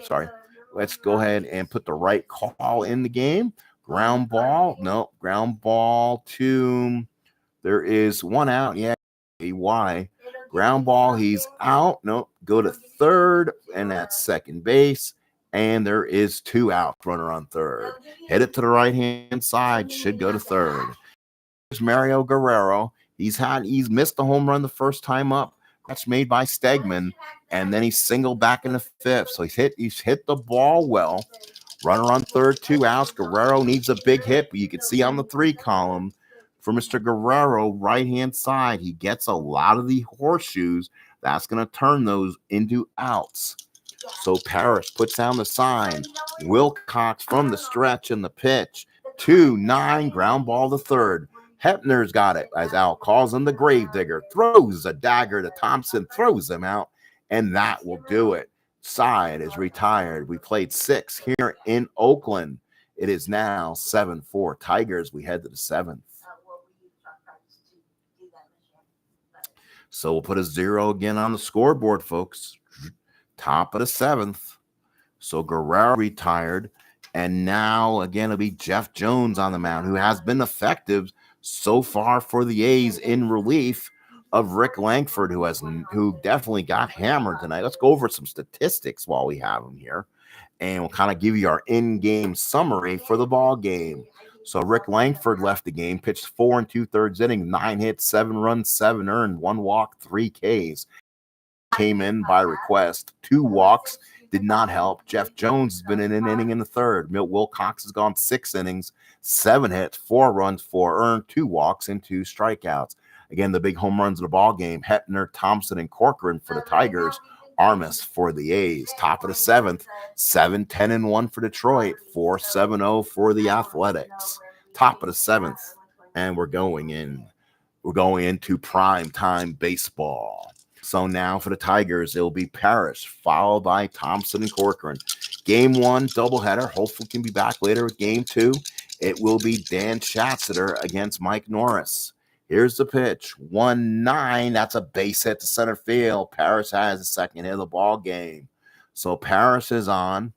Sorry. Let's go ahead and put the right call in the game. Ground ball. No, ground ball to. There is 1 out. Yeah. Why? Ground ball. He's out. No, go to third, and that's second base. And there is 2 outs. Runner on third. Hit it to the right-hand side. Should go to third. Here's Mario Guerrero. He's missed the home run the first time up. That's made by Stegman, and then he singled back in the 5th. So he's hit the ball well. Runner on third, 2 outs. Guerrero needs a big hit, but you can see on the 3 column for Mr. Guerrero, right-hand side, he gets a lot of the horseshoes. That's going to turn those into outs. So Parrish puts down the sign. Wilcox from the stretch and the pitch. 2-9, ground ball to third. Hepner's got it, as Al calls him the gravedigger. Throws a dagger to Thompson, throws him out, and that will do it. Side is retired. We played 6 here in Oakland. It is now 7-4 Tigers. We head to the 7th. So we'll put a 0 again on the scoreboard, folks. Top of the 7th. So Guerrero retired. And now, again, it'll be Jeff Jones on the mound, who has been effective so far for the A's in relief of Rick Langford, who definitely got hammered tonight. Let's go over some statistics while we have him here, and we'll kind of give you our in-game summary for the ball game. So Rick Langford left the game, pitched 4 2/3 innings, 9 hits, 7 runs, 7 earned, 1 walk, 3 Ks. Came in by request, 2 walks. Did not help. Jeff Jones has been in an inning in the 3rd. Milt Wilcox has gone 6 innings, 7 hits, 4 runs, 4 earned, 2 walks, and 2 strikeouts. Again, the big home runs of the ball game: Hepner, Thompson, and Corcoran for the Tigers. Armas for the A's. Top of the 7th, 7-10-1 for Detroit, 4-7-0 for the Athletics. Top of the 7th, and we're going into prime time baseball. So now for the Tigers, it'll be Parrish, followed by Thompson and Corcoran. Game 1, doubleheader. Hopefully can be back later with Game 2. It will be Dan Schatzeder against Mike Norris. Here's the pitch. 1-9. That's a base hit to center field. Parrish has the second hit of the ball game. So Parrish is on,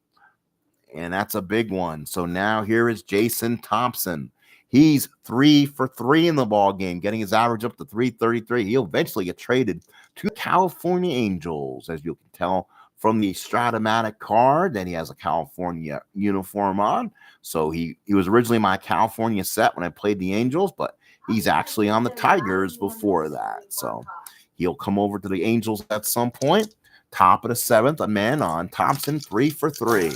and that's a big one. So now here is Jason Thompson. He's 3 for 3 in the ball game, getting his average up to 333. He'll eventually get traded to California Angels, as you can tell from the Strat card that he has a California uniform on. So he was originally my California set when I played the Angels, but He's actually on the Tigers before that. So he'll come over to the Angels at some point. Top of the 7th, a man on. Thompson 3 for 3.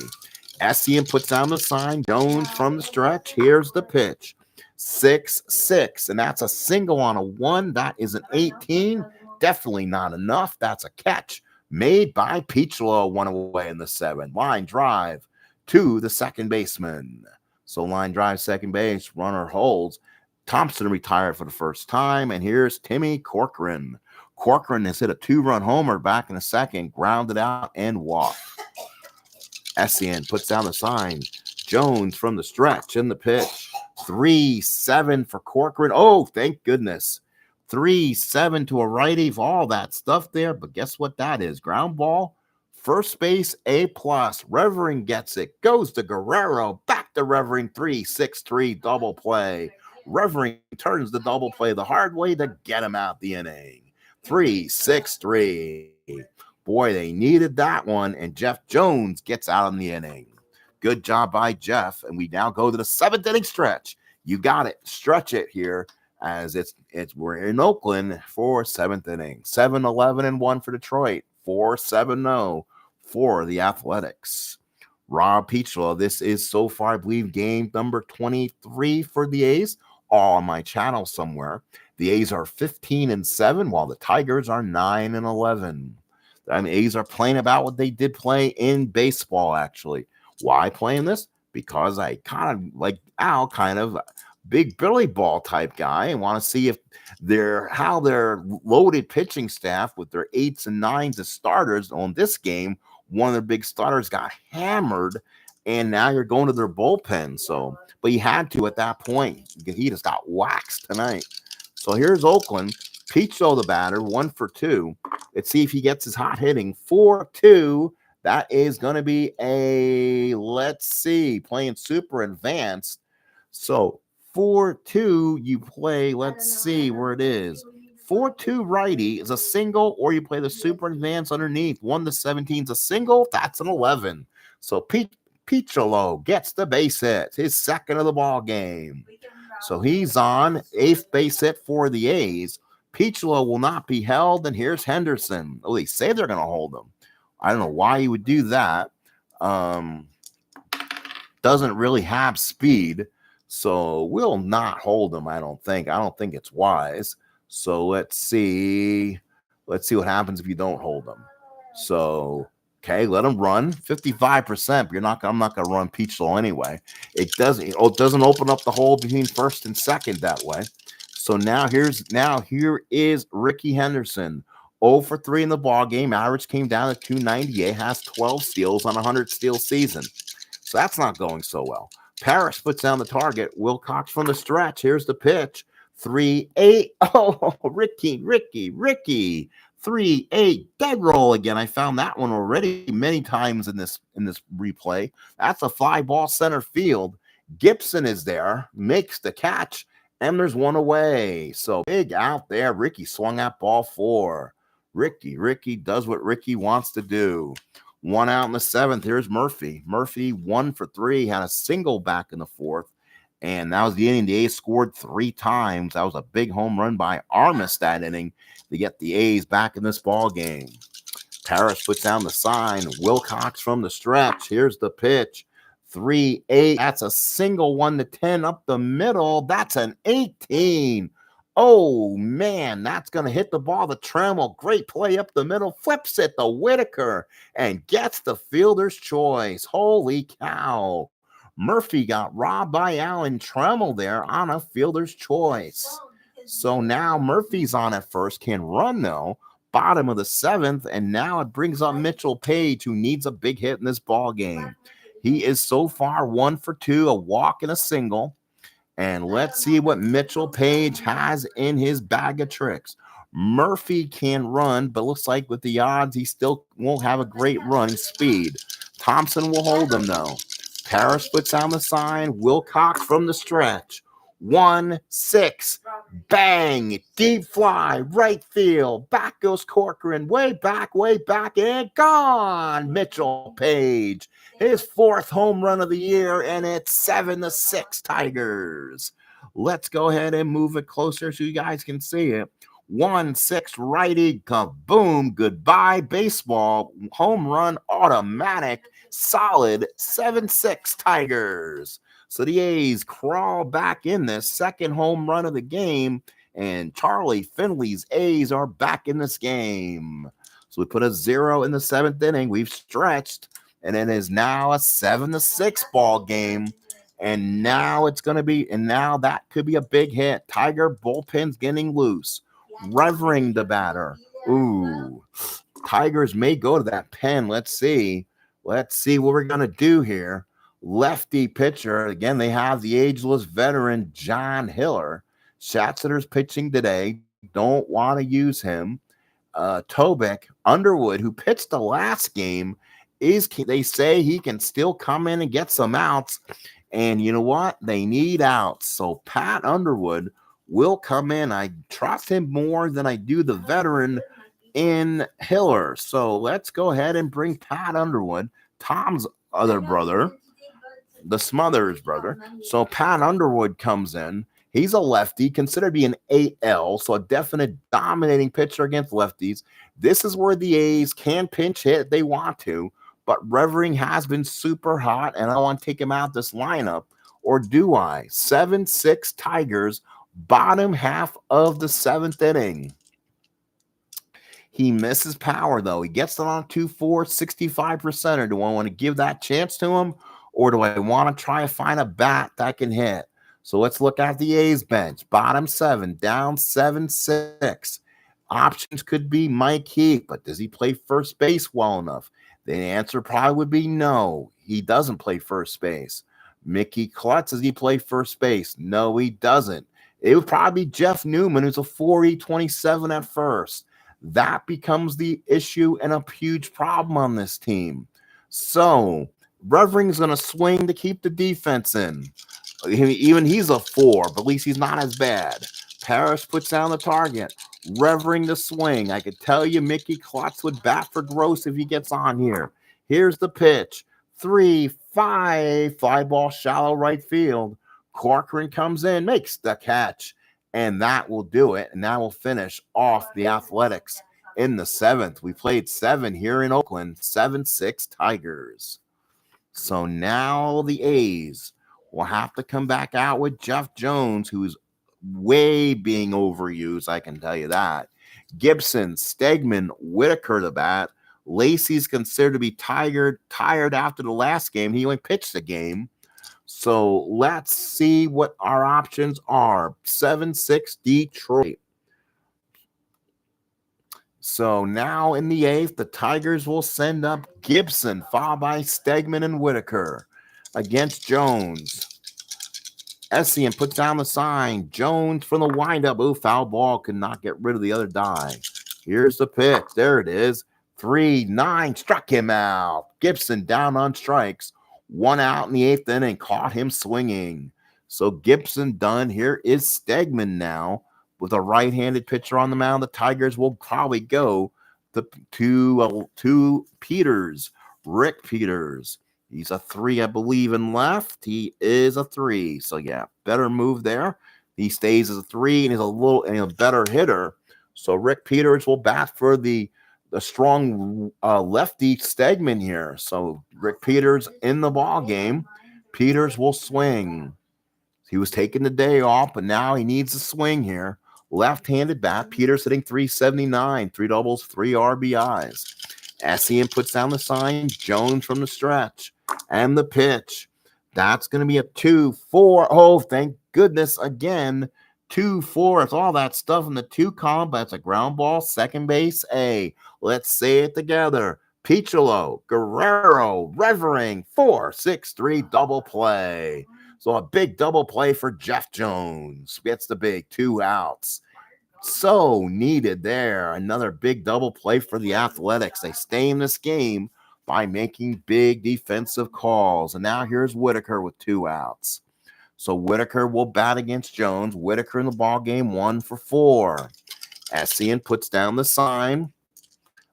SEM puts down the sign. Jones from the stretch. Here's the pitch. 6-6. And that's a single on a 1. That is an 18. Definitely not enough. That's a catch made by Peachlow. 1 away in the 7th. Line drive to the second baseman. So line drive, second base, runner holds. Thompson retired for the first time. And here's Timmy Corcoran. Corcoran has hit a 2-run homer back in the second, grounded out and walked. SEN puts down the sign. Jones from the stretch in the pitch. 3-7 for Corcoran. Oh, thank goodness. 3-7 to a righty for all that stuff there. But guess what that is? Ground ball. First base, A+. Revering gets it. Goes to Guerrero. Back to Revering. 3-6-3 double play. Revering turns the double play the hard way to get him out the inning. 3-6-3. Boy, they needed that one, and Jeff Jones gets out in the inning. Good job by Jeff, and we now go to the 7th inning stretch. You got it. Stretch it here as we're in Oakland for 7th inning. 7-11-1 for Detroit. 4-7-0 for the Athletics. Rob Peachlow, this is so far, I believe, game number 23 for the A's. All on my channel somewhere. The A's are 15-7, while the Tigers are 9-11. I mean, A's are playing about what they did play in baseball, actually. Why playing this? Because I kind of like Al, kind of big Billy Ball type guy, and want to see if how their loaded pitching staff with their 8s and 9s as starters on this game. One of their big starters got hammered, and now you're going to their bullpen. So, but he had to at that point. He just got waxed tonight. So here's Oakland. Peachlow the batter, 1 for 2. Let's see if he gets his hot hitting. 4-2. That is going to be playing super advanced. So 4-2, you play, let's see where it is. 4-2 righty is a single, or you play the super advanced underneath. 1-17 is a single. That's an 11. So Peachlow gets the base hit, his second of the ball game. So he's on 8th base hit for the A's. Peachlow will not be held, and here's Henderson. Well, they say they're going to hold him. I don't know why you would do that. Doesn't really have speed, so will not hold him, I don't think. I don't think it's wise. So let's see. Let's see what happens if you don't hold him. So, okay, let him run. 55%, but I'm not going to run Peachlow anyway. It doesn't open up the hole between first and second that way. So here is Ricky Henderson. 0 for 3 in the ball game. Average came down to 298. Has 12 steals on a 100-steal season. So that's not going so well. Parrish puts down the target. Wilcox from the stretch. Here's the pitch. 3-8. Oh, Ricky. 3-8. Dead roll again. I found that one already many times in this replay. That's a fly ball center field. Gibson is there. Makes the catch. And there's one away. So big out there. Ricky swung that ball 4. Ricky does what Ricky wants to do. 1 out in the 7th. Here's Murphy. Murphy 1 for 3. Had a single back in the 4th. And that was the inning. The A's scored 3 times. That was a big home run by Armas that inning to get the A's back in this ball game. Parrish puts down the sign. Wilcox from the stretch. Here's the pitch. 3-8. That's a single 1-10 up the middle. That's an 18. Oh, man, that's going to hit the ball to Trammell. Great play up the middle. Flips it to Whitaker and gets the fielder's choice. Holy cow. Murphy got robbed by Alan Trammell there on a fielder's choice. So now Murphy's on at first. Can run, though. Bottom of the 7th, and now it brings up Mitchell Page, who needs a big hit in this ball game. He is so far 1 for 2, a walk and a single. And let's see what Mitchell Page has in his bag of tricks. Murphy can run, but looks like with the odds, he still won't have a great run speed. Thompson will hold him, though. Parrish puts down the sign. Wilcox from the stretch. 1-6. Bang. Deep fly. Right field. Back goes Corcoran. Way back, and gone. Mitchell Page. His 4th home run of the year, and it's 7-6 Tigers. Let's go ahead and move it closer so you guys can see it. 1-6 righty, kaboom, goodbye baseball, home run automatic, solid 7-6 Tigers. So the A's crawl back in this second home run of the game, and Charlie Finley's A's are back in this game. So we put a 0 in the 7th inning. We've stretched, and it is now a 7-6 ball game. And now it's going to be, and now that could be a big hit. Tiger bullpen's getting loose. Revering the batter. Ooh. Tigers may go to that pen. Let's see. Let's see what we're going to do here. Lefty pitcher. Again, they have the ageless veteran John Hiller. Schatzer's pitching today. Don't want to use him. Tobic, Underwood, who pitched the last game, they say he can still come in and get some outs. And you know what? They need outs. So Pat Underwood will come in. I trust him more than I do the veteran in Hiller. So let's go ahead and bring Pat Underwood, Tom's other brother, the Smothers brother. So Pat Underwood comes in. He's a lefty, considered to be an AL, so a definite dominating pitcher against lefties. This is where the A's can pinch hit if they want to, but Revering has been super hot, and I want to take him out this lineup. Or do I? 7-6 Tigers, bottom half of the 7th inning. He misses power, though. He gets it on 2-4, 65%. Or do I want to give that chance to him, or do I want to try to find a bat that can hit? So let's look at the A's bench. Bottom 7, down 7-6. Options could be Mike Heath, but does he play first base well enough? The answer probably would be no. He doesn't play first base. Mickey Klutz, does he play first base? No, he doesn't. It would probably be Jeff Newman, who's a 4.27 at first. That becomes the issue and a huge problem on this team. So Revering's going to swing to keep the defense in. Even he's a 4, but at least he's not as bad. Parrish puts down the target. Revering the swing. I could tell you Mickey Klotz would bat for Gross if he gets on here. Here's the pitch. 3-5. Fly ball shallow right field. Corcoran comes in, makes the catch, and that will do it. And that will finish off the Athletics in the 7th. We played 7 here in Oakland. 7-6 Tigers. So now the A's will have to come back out with Jeff Jones, who's way being overused, I can tell you that. Gibson, Stegman, Whitaker the bat. Lacey's considered to be tired after the last game. He only pitched the game. So let's see what our options are. 7-6 Detroit. So now in the 8th, the Tigers will send up Gibson, followed by Stegman and Whitaker against Jones. Essien puts down the sign. Jones from the windup. Ooh, foul ball. Could not get rid of the other die. Here's the pitch. There it is. 3-9. Struck him out. Gibson down on strikes. 1 out in the 8th inning. Caught him swinging. So Gibson done. Here is Stegman now with a right-handed pitcher on the mound. The Tigers will probably go to Peters. Rick Peters. He's a 3, I believe, in left. He is a 3. So, yeah, better move there. He stays as a 3 and is a better hitter. So, Rick Peters will bat for the strong lefty Stegman here. So, Rick Peters in the ball game. Peters will swing. He was taking the day off, but now he needs to swing here. Left-handed bat. Peters hitting 379. 3 doubles, 3 RBIs. Essien puts down the sign. Jones from the stretch. And the pitch. That's going to be a 2-4. Oh, thank goodness. Again, 2-4. It's all that stuff in the 2 column, but it's a ground ball. Second base A. Let's say it together. Piccolo, Guerrero, Revering, 4-6-3 double play. So a big double play for Jeff Jones. Gets the big 2 outs. So needed there. Another big double play for the Athletics. They stay in this game by making big defensive calls. And now here's Whitaker with 2 outs. So Whitaker will bat against Jones. Whitaker in the ball game, 1 for 4. Essien puts down the sign.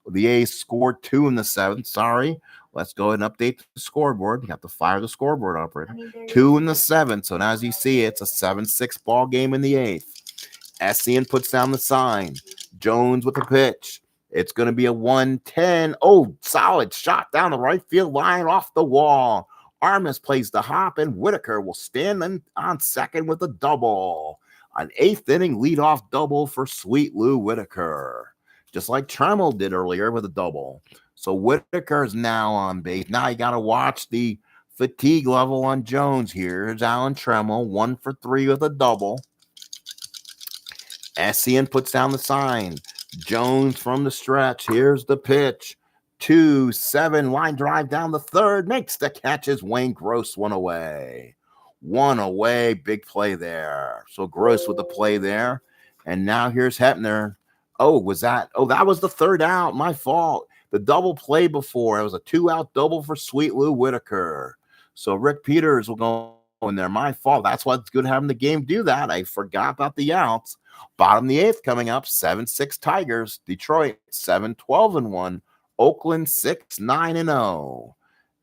The A's scored 2 in the 7th. Sorry. Let's go ahead and update the scoreboard. You have to fire the scoreboard operator. I mean, there 2 is- in the 7. So now as you see, it's a 7-6 ball game in the 8th. Essien puts down the sign. Jones with the pitch. It's going to be a 1-10. Oh, solid shot down the right field line off the wall. Armas plays the hop, and Whitaker will stand on second with a double. An 8th inning leadoff double for Sweet Lou Whitaker, just like Tremmel did earlier with a double. So Whitaker is now on base. Now you got to watch the fatigue level on Jones here. Here's Alan Tremmel, 1 for 3 with a double. Essien puts down the sign. Jones from the stretch. Here's the pitch. 2-7 line drive down the third. Makes the catches. Wayne Gross one away. One away. Big play there. So Gross with the play there. And now here's Hepner. Oh, that was the third out. My fault. The double play before. It was a 2-out double for Sweet Lou Whitaker. So Rick Peters will go in there. My fault. That's why it's good having the game do that. I forgot about the outs. Bottom of the 8th coming up, 7-6 Tigers. Detroit, 7-12-1. Oakland, 6-9-0.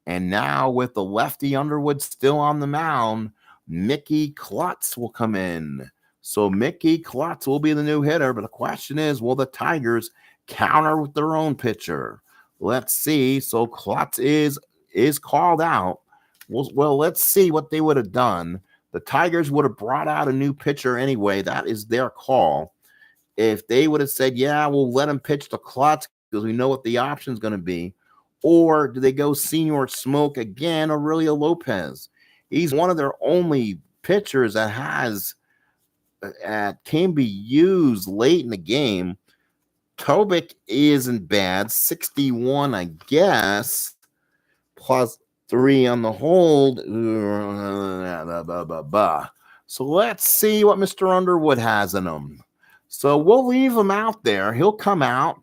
And now with the lefty Underwood still on the mound, Mickey Klutz will come in. So Mickey Klutz will be the new hitter, but the question is, will the Tigers counter with their own pitcher? Let's see. So Klutz is called out. Well, let's see what they would have done. The Tigers would have brought out a new pitcher anyway. That is their call. If they would have said, yeah, we'll let him pitch to Klutz because we know what the option is going to be. Or do they go Senior Smoke again, Aurelio Lopez? He's one of their only pitchers that can be used late in the game. Tobik isn't bad. 61, I guess. Plus 3 on the hold. So let's see what Mr. Underwood has in him. So we'll leave him out there. He'll come out.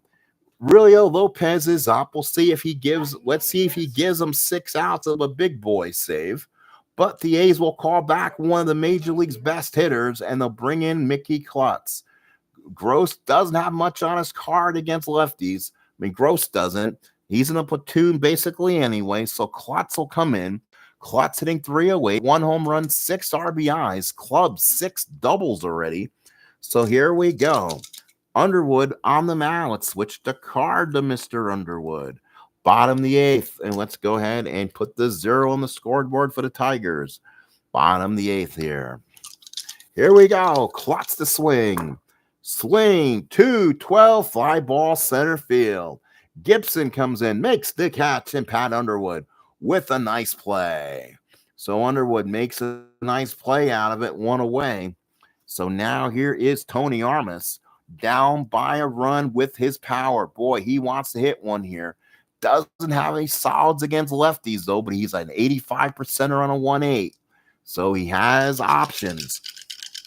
Aurelio Lopez is up. Let's see if he gives them 6 outs of a big boy save. But the A's will call back one of the Major League's best hitters, and they'll bring in Mickey Klutz. Gross doesn't have much on his card against lefties. I mean, Gross doesn't. He's in a platoon basically anyway, so Klutz will come in. Klutz hitting 308, 1 home run, 6 RBIs, club 6 doubles already. So here we go. Underwood on the mound. Let's switch the card to Mr. Underwood. Bottom of the 8th, and let's go ahead and put the 0 on the scoreboard for the Tigers. Bottom of the 8th here. Here we go. Klutz the swing. Swing, 2-12, fly ball center field. Gibson comes in, makes the catch, and Pat Underwood with a nice play. So Underwood makes a nice play out of it, 1 away. So now here is Tony Armas down by a run with his power. Boy, he wants to hit one here. Doesn't have any solids against lefties, though, but he's an 85%er on a 1-8. So he has options.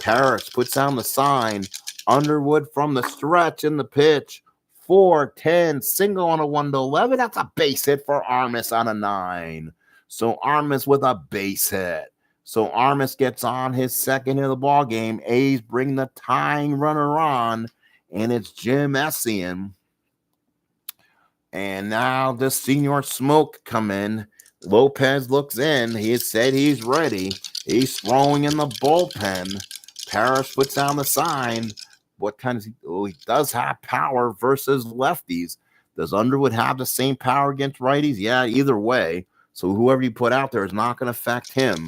Parrish puts down the sign. Underwood from the stretch in the pitch. 4-10, single on a 1-11. That's a base hit for Armas on a 9. So Armas with a base hit. So Armas gets on his second hit of the ball game. A's bring the tying runner on, and it's Jim Essien. And now the Senior Smoke come in. Lopez looks in. He has said he's ready. He's throwing in the bullpen. Parrish puts down the sign. What kind is he? Oh, he does have power versus lefties. Does Underwood have the same power against righties? Yeah, either way. So whoever you put out there is not going to affect him.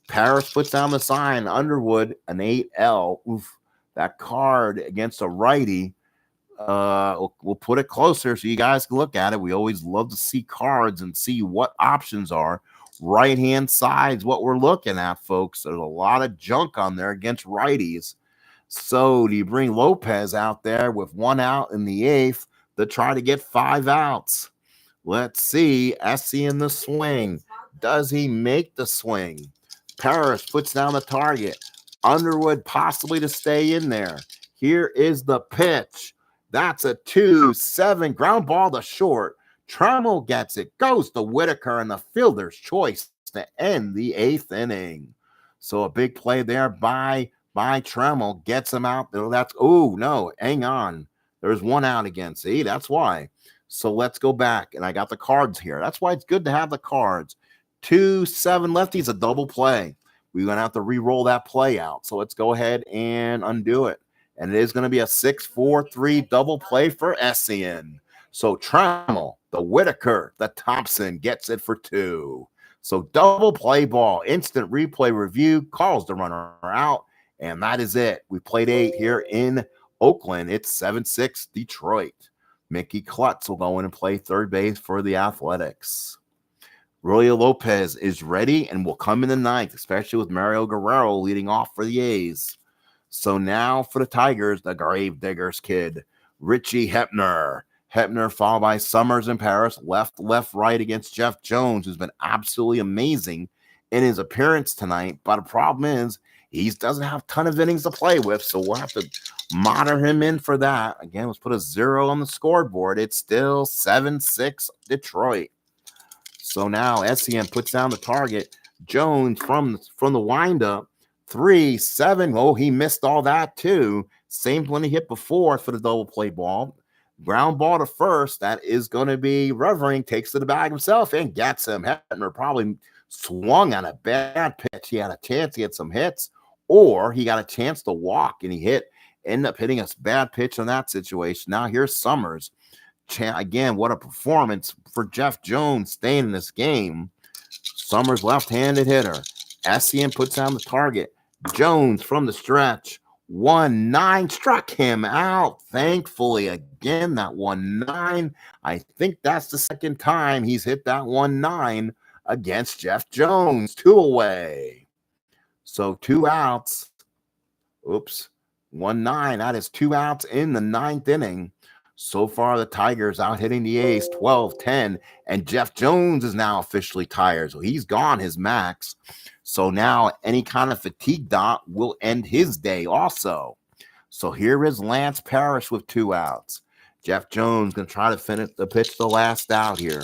Parrish puts down the sign. Underwood, an 8L. Oof, that card against a righty. We'll put it closer so you guys can look at it. We always love to see cards and see what options are. Right-hand side's what we're looking at, folks. There's a lot of junk on there against righties. So do you bring Lopez out there with 1 out in the 8th to try to get 5 outs? Let's see. Essien in the swing. Does he make the swing? Parrish puts down the target. Underwood possibly to stay in there. Here is the pitch. That's a 2-7 ground ball to short. Trammell gets it. Goes to Whitaker and the fielder's choice to end the 8th inning. So a big play there by Trammell gets him out. That's, oh, no, hang on. There's 1 out again. See, that's why. So let's go back. And I got the cards here. That's why it's good to have the cards. 2, 7 lefties, a double play. We're going to have to re-roll that play out. So let's go ahead and undo it. And it is going to be a 6-4-3 double play for SCN. So Trammell, the Whitaker, the Thompson gets it for 2. So double play ball, instant replay review, calls the runner out. And that is it. We played 8 here in Oakland. It's 7-6 Detroit. Mickey Klutz will go in and play third base for the Athletics. Royal Lopez is ready and will come in the ninth, especially with Mario Guerrero leading off for the A's. So now for the Tigers, the Gravediggers kid, Richie Hepner. Hepner followed by Summers and Paris, left, right against Jeff Jones, who's been absolutely amazing in his appearance tonight. But the problem is he doesn't have a ton of innings to play with, so we'll have to monitor him in for that. Again, let's put a 0 on the scoreboard. It's still 7-6 Detroit. So now SCM puts down the target. Jones from the windup. 3-7. Oh, he missed all that too. Same one he hit before for the double play ball. Ground ball to first. That is going to be Revering. Takes to the bag himself and gets him. Hepner probably swung on a bad pitch. He had a chance to get some hits, or he got a chance to walk and he ended up hitting a bad pitch in that situation. Now here's Summers. Again, what a performance for Jeff Jones staying in this game. Summers left-handed hitter. SCM puts down the target. Jones from the stretch. 1-9 struck him out. Thankfully, again, that 1-9. I think that's the second time he's hit that 1-9 against Jeff Jones. 2 away. So 2 outs. Oops. 1-9. That is 2 outs in the 9th inning. So far, the Tigers out hitting the A's 12-10, and Jeff Jones is now officially tired. So he's gone his max. So now any kind of fatigue dot will end his day also. So here is Lance Parrish with 2 outs. Jeff Jones going to try to finish the pitch the last out here.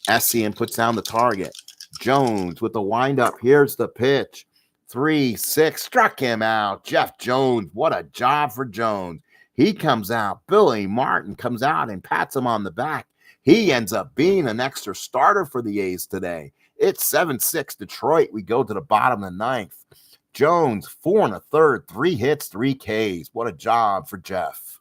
Essien puts down the target. Jones with the windup. Here's the pitch. 3-6 struck him out. Jeff Jones, what a job for Jones. He comes out. Billy Martin comes out and pats him on the back. He ends up being an extra starter for the A's today. It's 7-6 Detroit. We go to the bottom of the 9th. Jones, 4 1/3, 3 hits, 3 Ks. What a job for Jeff.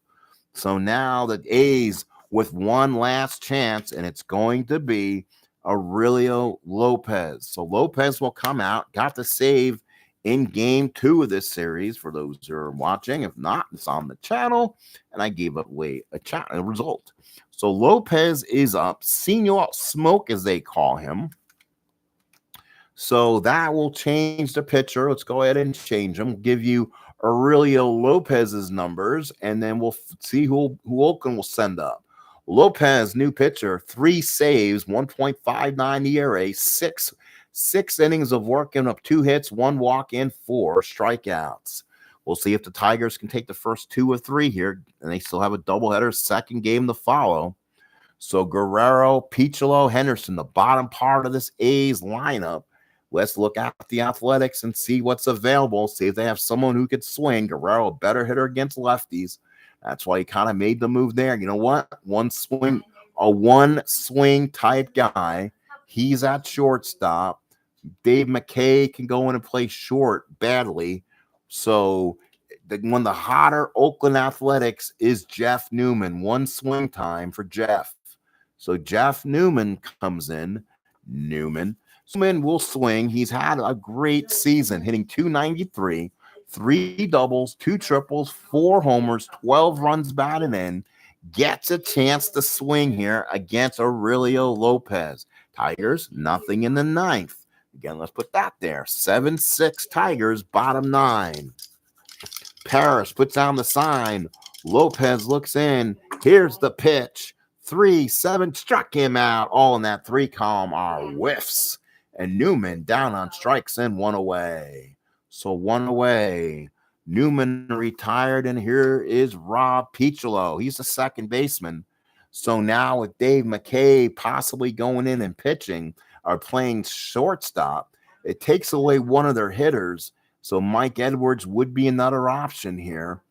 So now the A's with one last chance, and it's going to be Aurelio Lopez. So Lopez will come out, got the save in game 2 of this series for those who are watching. If not, it's on the channel, and I gave away a result. So Lopez is up. Senor Smoke, as they call him. So that will change the pitcher. Let's go ahead and change them. Give you Aurelio Lopez's numbers, and then we'll see who Oakland will send up. Lopez, new pitcher, 3 saves, 1.59 ERA, 6 innings of work, giving up 2 hits, 1 walk, and 4 strikeouts. We'll see if the Tigers can take the first 2 or 3 here, and they still have a doubleheader, second game to follow. So Guerrero, Piccolo, Henderson, the bottom part of this A's lineup. Let's look at the Athletics and see what's available. See if they have someone who could swing. Guerrero, a better hitter against lefties. That's why he kind of made the move there. You know what? A one swing type guy. He's at shortstop. Dave McKay can go in and play short badly. So one of the hotter Oakland Athletics is Jeff Newman. 1 swing time for Jeff. So Jeff Newman comes in. Newman will swing. He's had a great season, hitting .293, 3 doubles, 2 triples, 4 homers, 12 runs batted in. Gets a chance to swing here against Aurelio Lopez. Tigers, nothing in the 9th. Again, let's put that there. 7-6 Tigers, bottom 9. Parrish puts down the sign. Lopez looks in. Here's the pitch. 3-7 struck him out. All in that 3 column are whiffs. And Newman down on strikes and 1 away. So 1 away. Newman retired, and here is Rob Piccolo. He's the second baseman. So now with Dave McKay possibly going in and pitching or playing shortstop, it takes away one of their hitters. So Mike Edwards would be another option here.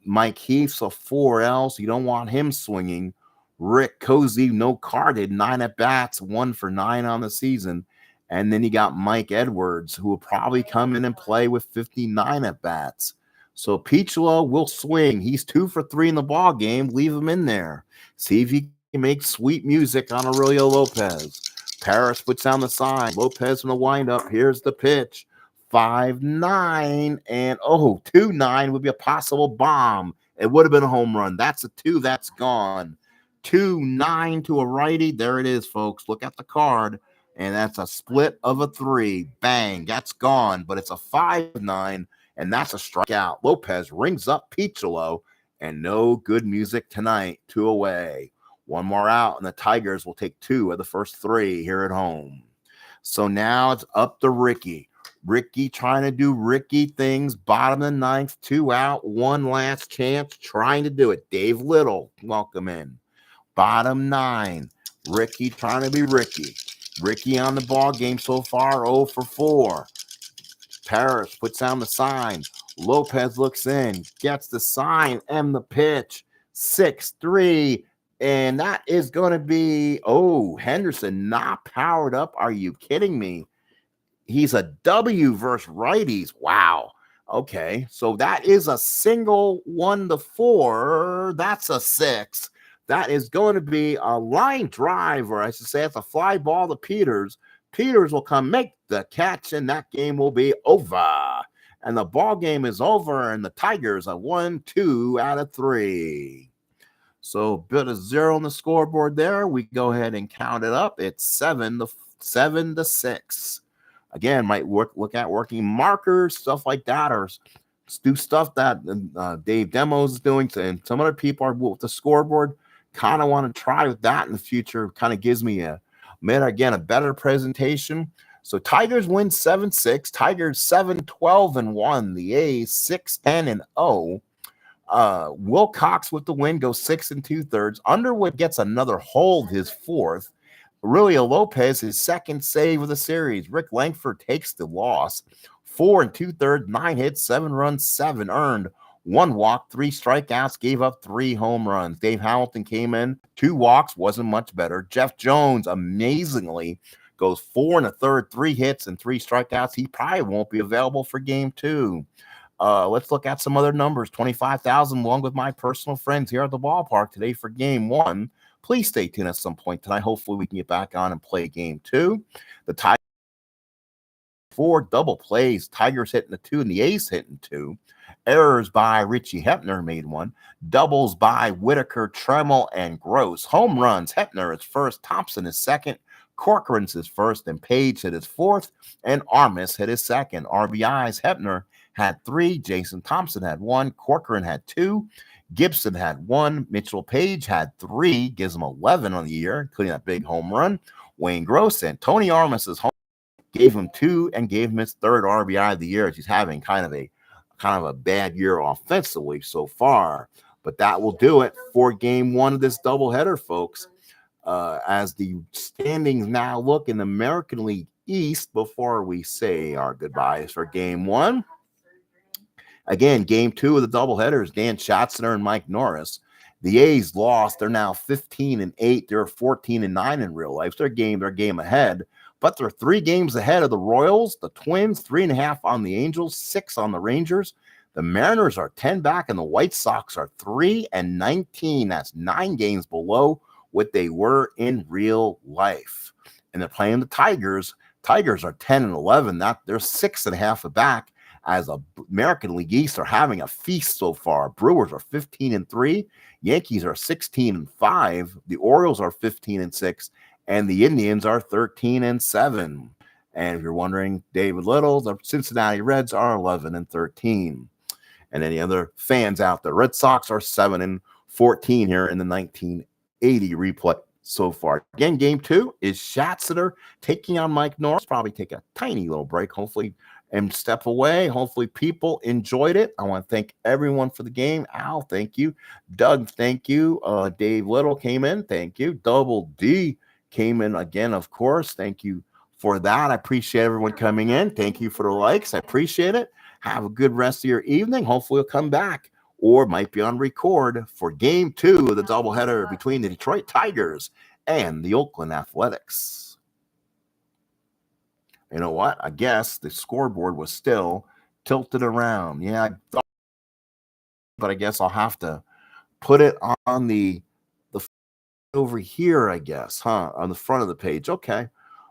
Mike Heath's a 4L, so you don't want him swinging. Rick Cozy, no carded, 9 at bats, 1 for 9 on the season. And then you got Mike Edwards, who will probably come in and play with 59 at bats. So Pichula will swing. He's 2 for 3 in the ball game. Leave him in there. See if he can make sweet music on Aurelio Lopez. Paris puts down the sign. Lopez in the windup. Here's the pitch. 5-9 and 2-9 would be a possible bomb. It would have been a home run. That's a 2. That's gone. 2-9 to a righty. There it is, folks. Look at the card. And that's a split of a 3. Bang. That's gone. But it's a 5-9. And that's a strikeout. Lopez rings up Picholo. And no good music tonight. 2 away. 1 more out. And the Tigers will take 2 of the first 3 here at home. So now it's up to Ricky. Ricky trying to do Ricky things. Bottom of the 9th. 2 out. 1 last chance. Trying to do it. Dave Little. Welcome in. Bottom 9. Ricky trying to be Ricky. Ricky on the ball game so far, 0 for 4. Paris puts down the sign. Lopez looks in, gets the sign and the pitch. 6-3. And that is going to be, Henderson not powered up. Are you kidding me? He's a W versus righties. Wow. Okay. So that is a single 1-4. That's a 6. That is going to be a line drive, or I should say it's a fly ball to Peters. Peters will come make the catch, and that game will be over. And the ball game is over, and the Tigers are 1-2 out of 3. So bit of 0 on the scoreboard there. We go ahead and count it up. It's 7-6. Again, might look at working markers, stuff like that, or do stuff that Dave Demos is doing. And some other people are with the scoreboard. Kind of want to try with that in the future. Kind of gives me a better presentation. So Tigers win 7-6. Tigers 7-12-1. The A's 6-10-0. Wilcox with the win goes 6 2/3. Underwood gets another hold, his 4th. Aurelio Lopez, his 2nd save of the series. Rick Langford takes the loss. 4 2/3, 9 hits, 7 runs, 7 earned. 1 walk, 3 strikeouts, gave up 3 home runs. Dave Hamilton came in, 2 walks, wasn't much better. Jeff Jones, amazingly, goes 4 1/3, 3 hits, and 3 strikeouts. He probably won't be available for game 2. Let's look at some other numbers. 25,000 along with my personal friends here at the ballpark today for game 1. Please stay tuned at some point tonight. Hopefully we can get back on and play game 2. The Tigers 4 double plays. Tigers hitting the 2 and the A's hitting 2. Errors by Richie Hepner made 1. Doubles by Whitaker, Tremmel, and Gross. Home runs. Hepner is 1st. Thompson is 2nd. Corcoran's is 1st. And Page hit his 4th. And Armas hit his 2nd. RBIs. Hepner had 3. Jason Thompson had 1. Corcoran had 2. Gibson had 1. Mitchell Page had 3. Gives him 11 on the year, including that big home run. Wayne Gross and Tony Armas's home gave him 2 and gave him his 3rd RBI of the year. He's having kind of a bad year offensively so far, but that will do it for game 1 of this doubleheader, folks. As the standings now look in the American League East, before we say our goodbyes for game 1, again, game 2 of the doubleheaders, Dan Schatzner and Mike Norris. The A's lost. They're now 15-8. They're 14-9 in real life. They're game ahead. But they're 3 games ahead of the Royals, the Twins, 3.5 on the Angels, 6 on the Rangers. The Mariners are 10 back, and the White Sox are 3-19. That's 9 games below what they were in real life. And they're playing the Tigers. Tigers are 10-11. They're 6.5 back, as the American League East are having a feast so far. Brewers are 15-3. Yankees are 16-5. The Orioles are 15-6. And the Indians are 13-7. And if you're wondering, David Little, the Cincinnati Reds are 11-13. And any other fans out there, Red Sox are 7-14 here in the 1980 replay so far. Again, game 2 is Schatzner taking on Mike Norris. Probably take a tiny little break, hopefully, and step away. Hopefully people enjoyed it. I want to thank everyone for the game. Al, thank you. Doug, thank you. Dave Little came in. Thank you. Double D came in again, of course. Thank you for that. I appreciate everyone coming in. Thank you for the likes. I appreciate it. Have a good rest of your evening. Hopefully you'll come back. or might be on record for game 2 of the doubleheader between the Detroit Tigers and the Oakland Athletics. You know what? I guess the scoreboard was still tilted around. Yeah, I thought, but I guess I'll have to put it on the over here, I guess, on the front of the page. Okay.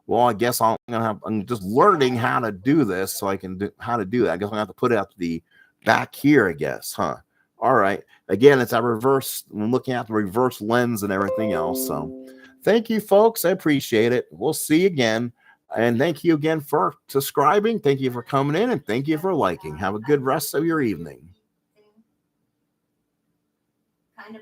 Well, I guess I'm just learning how to do this, so I can do how to do that. I guess I'm gonna have to put it at the back here, I guess, All right. Again, it's a reverse. I'm looking at the reverse lens and everything else. So thank you, folks. I appreciate it. We'll see you again. And thank you again for subscribing. Thank you for coming in, and thank you for liking. Have a good rest of your evening.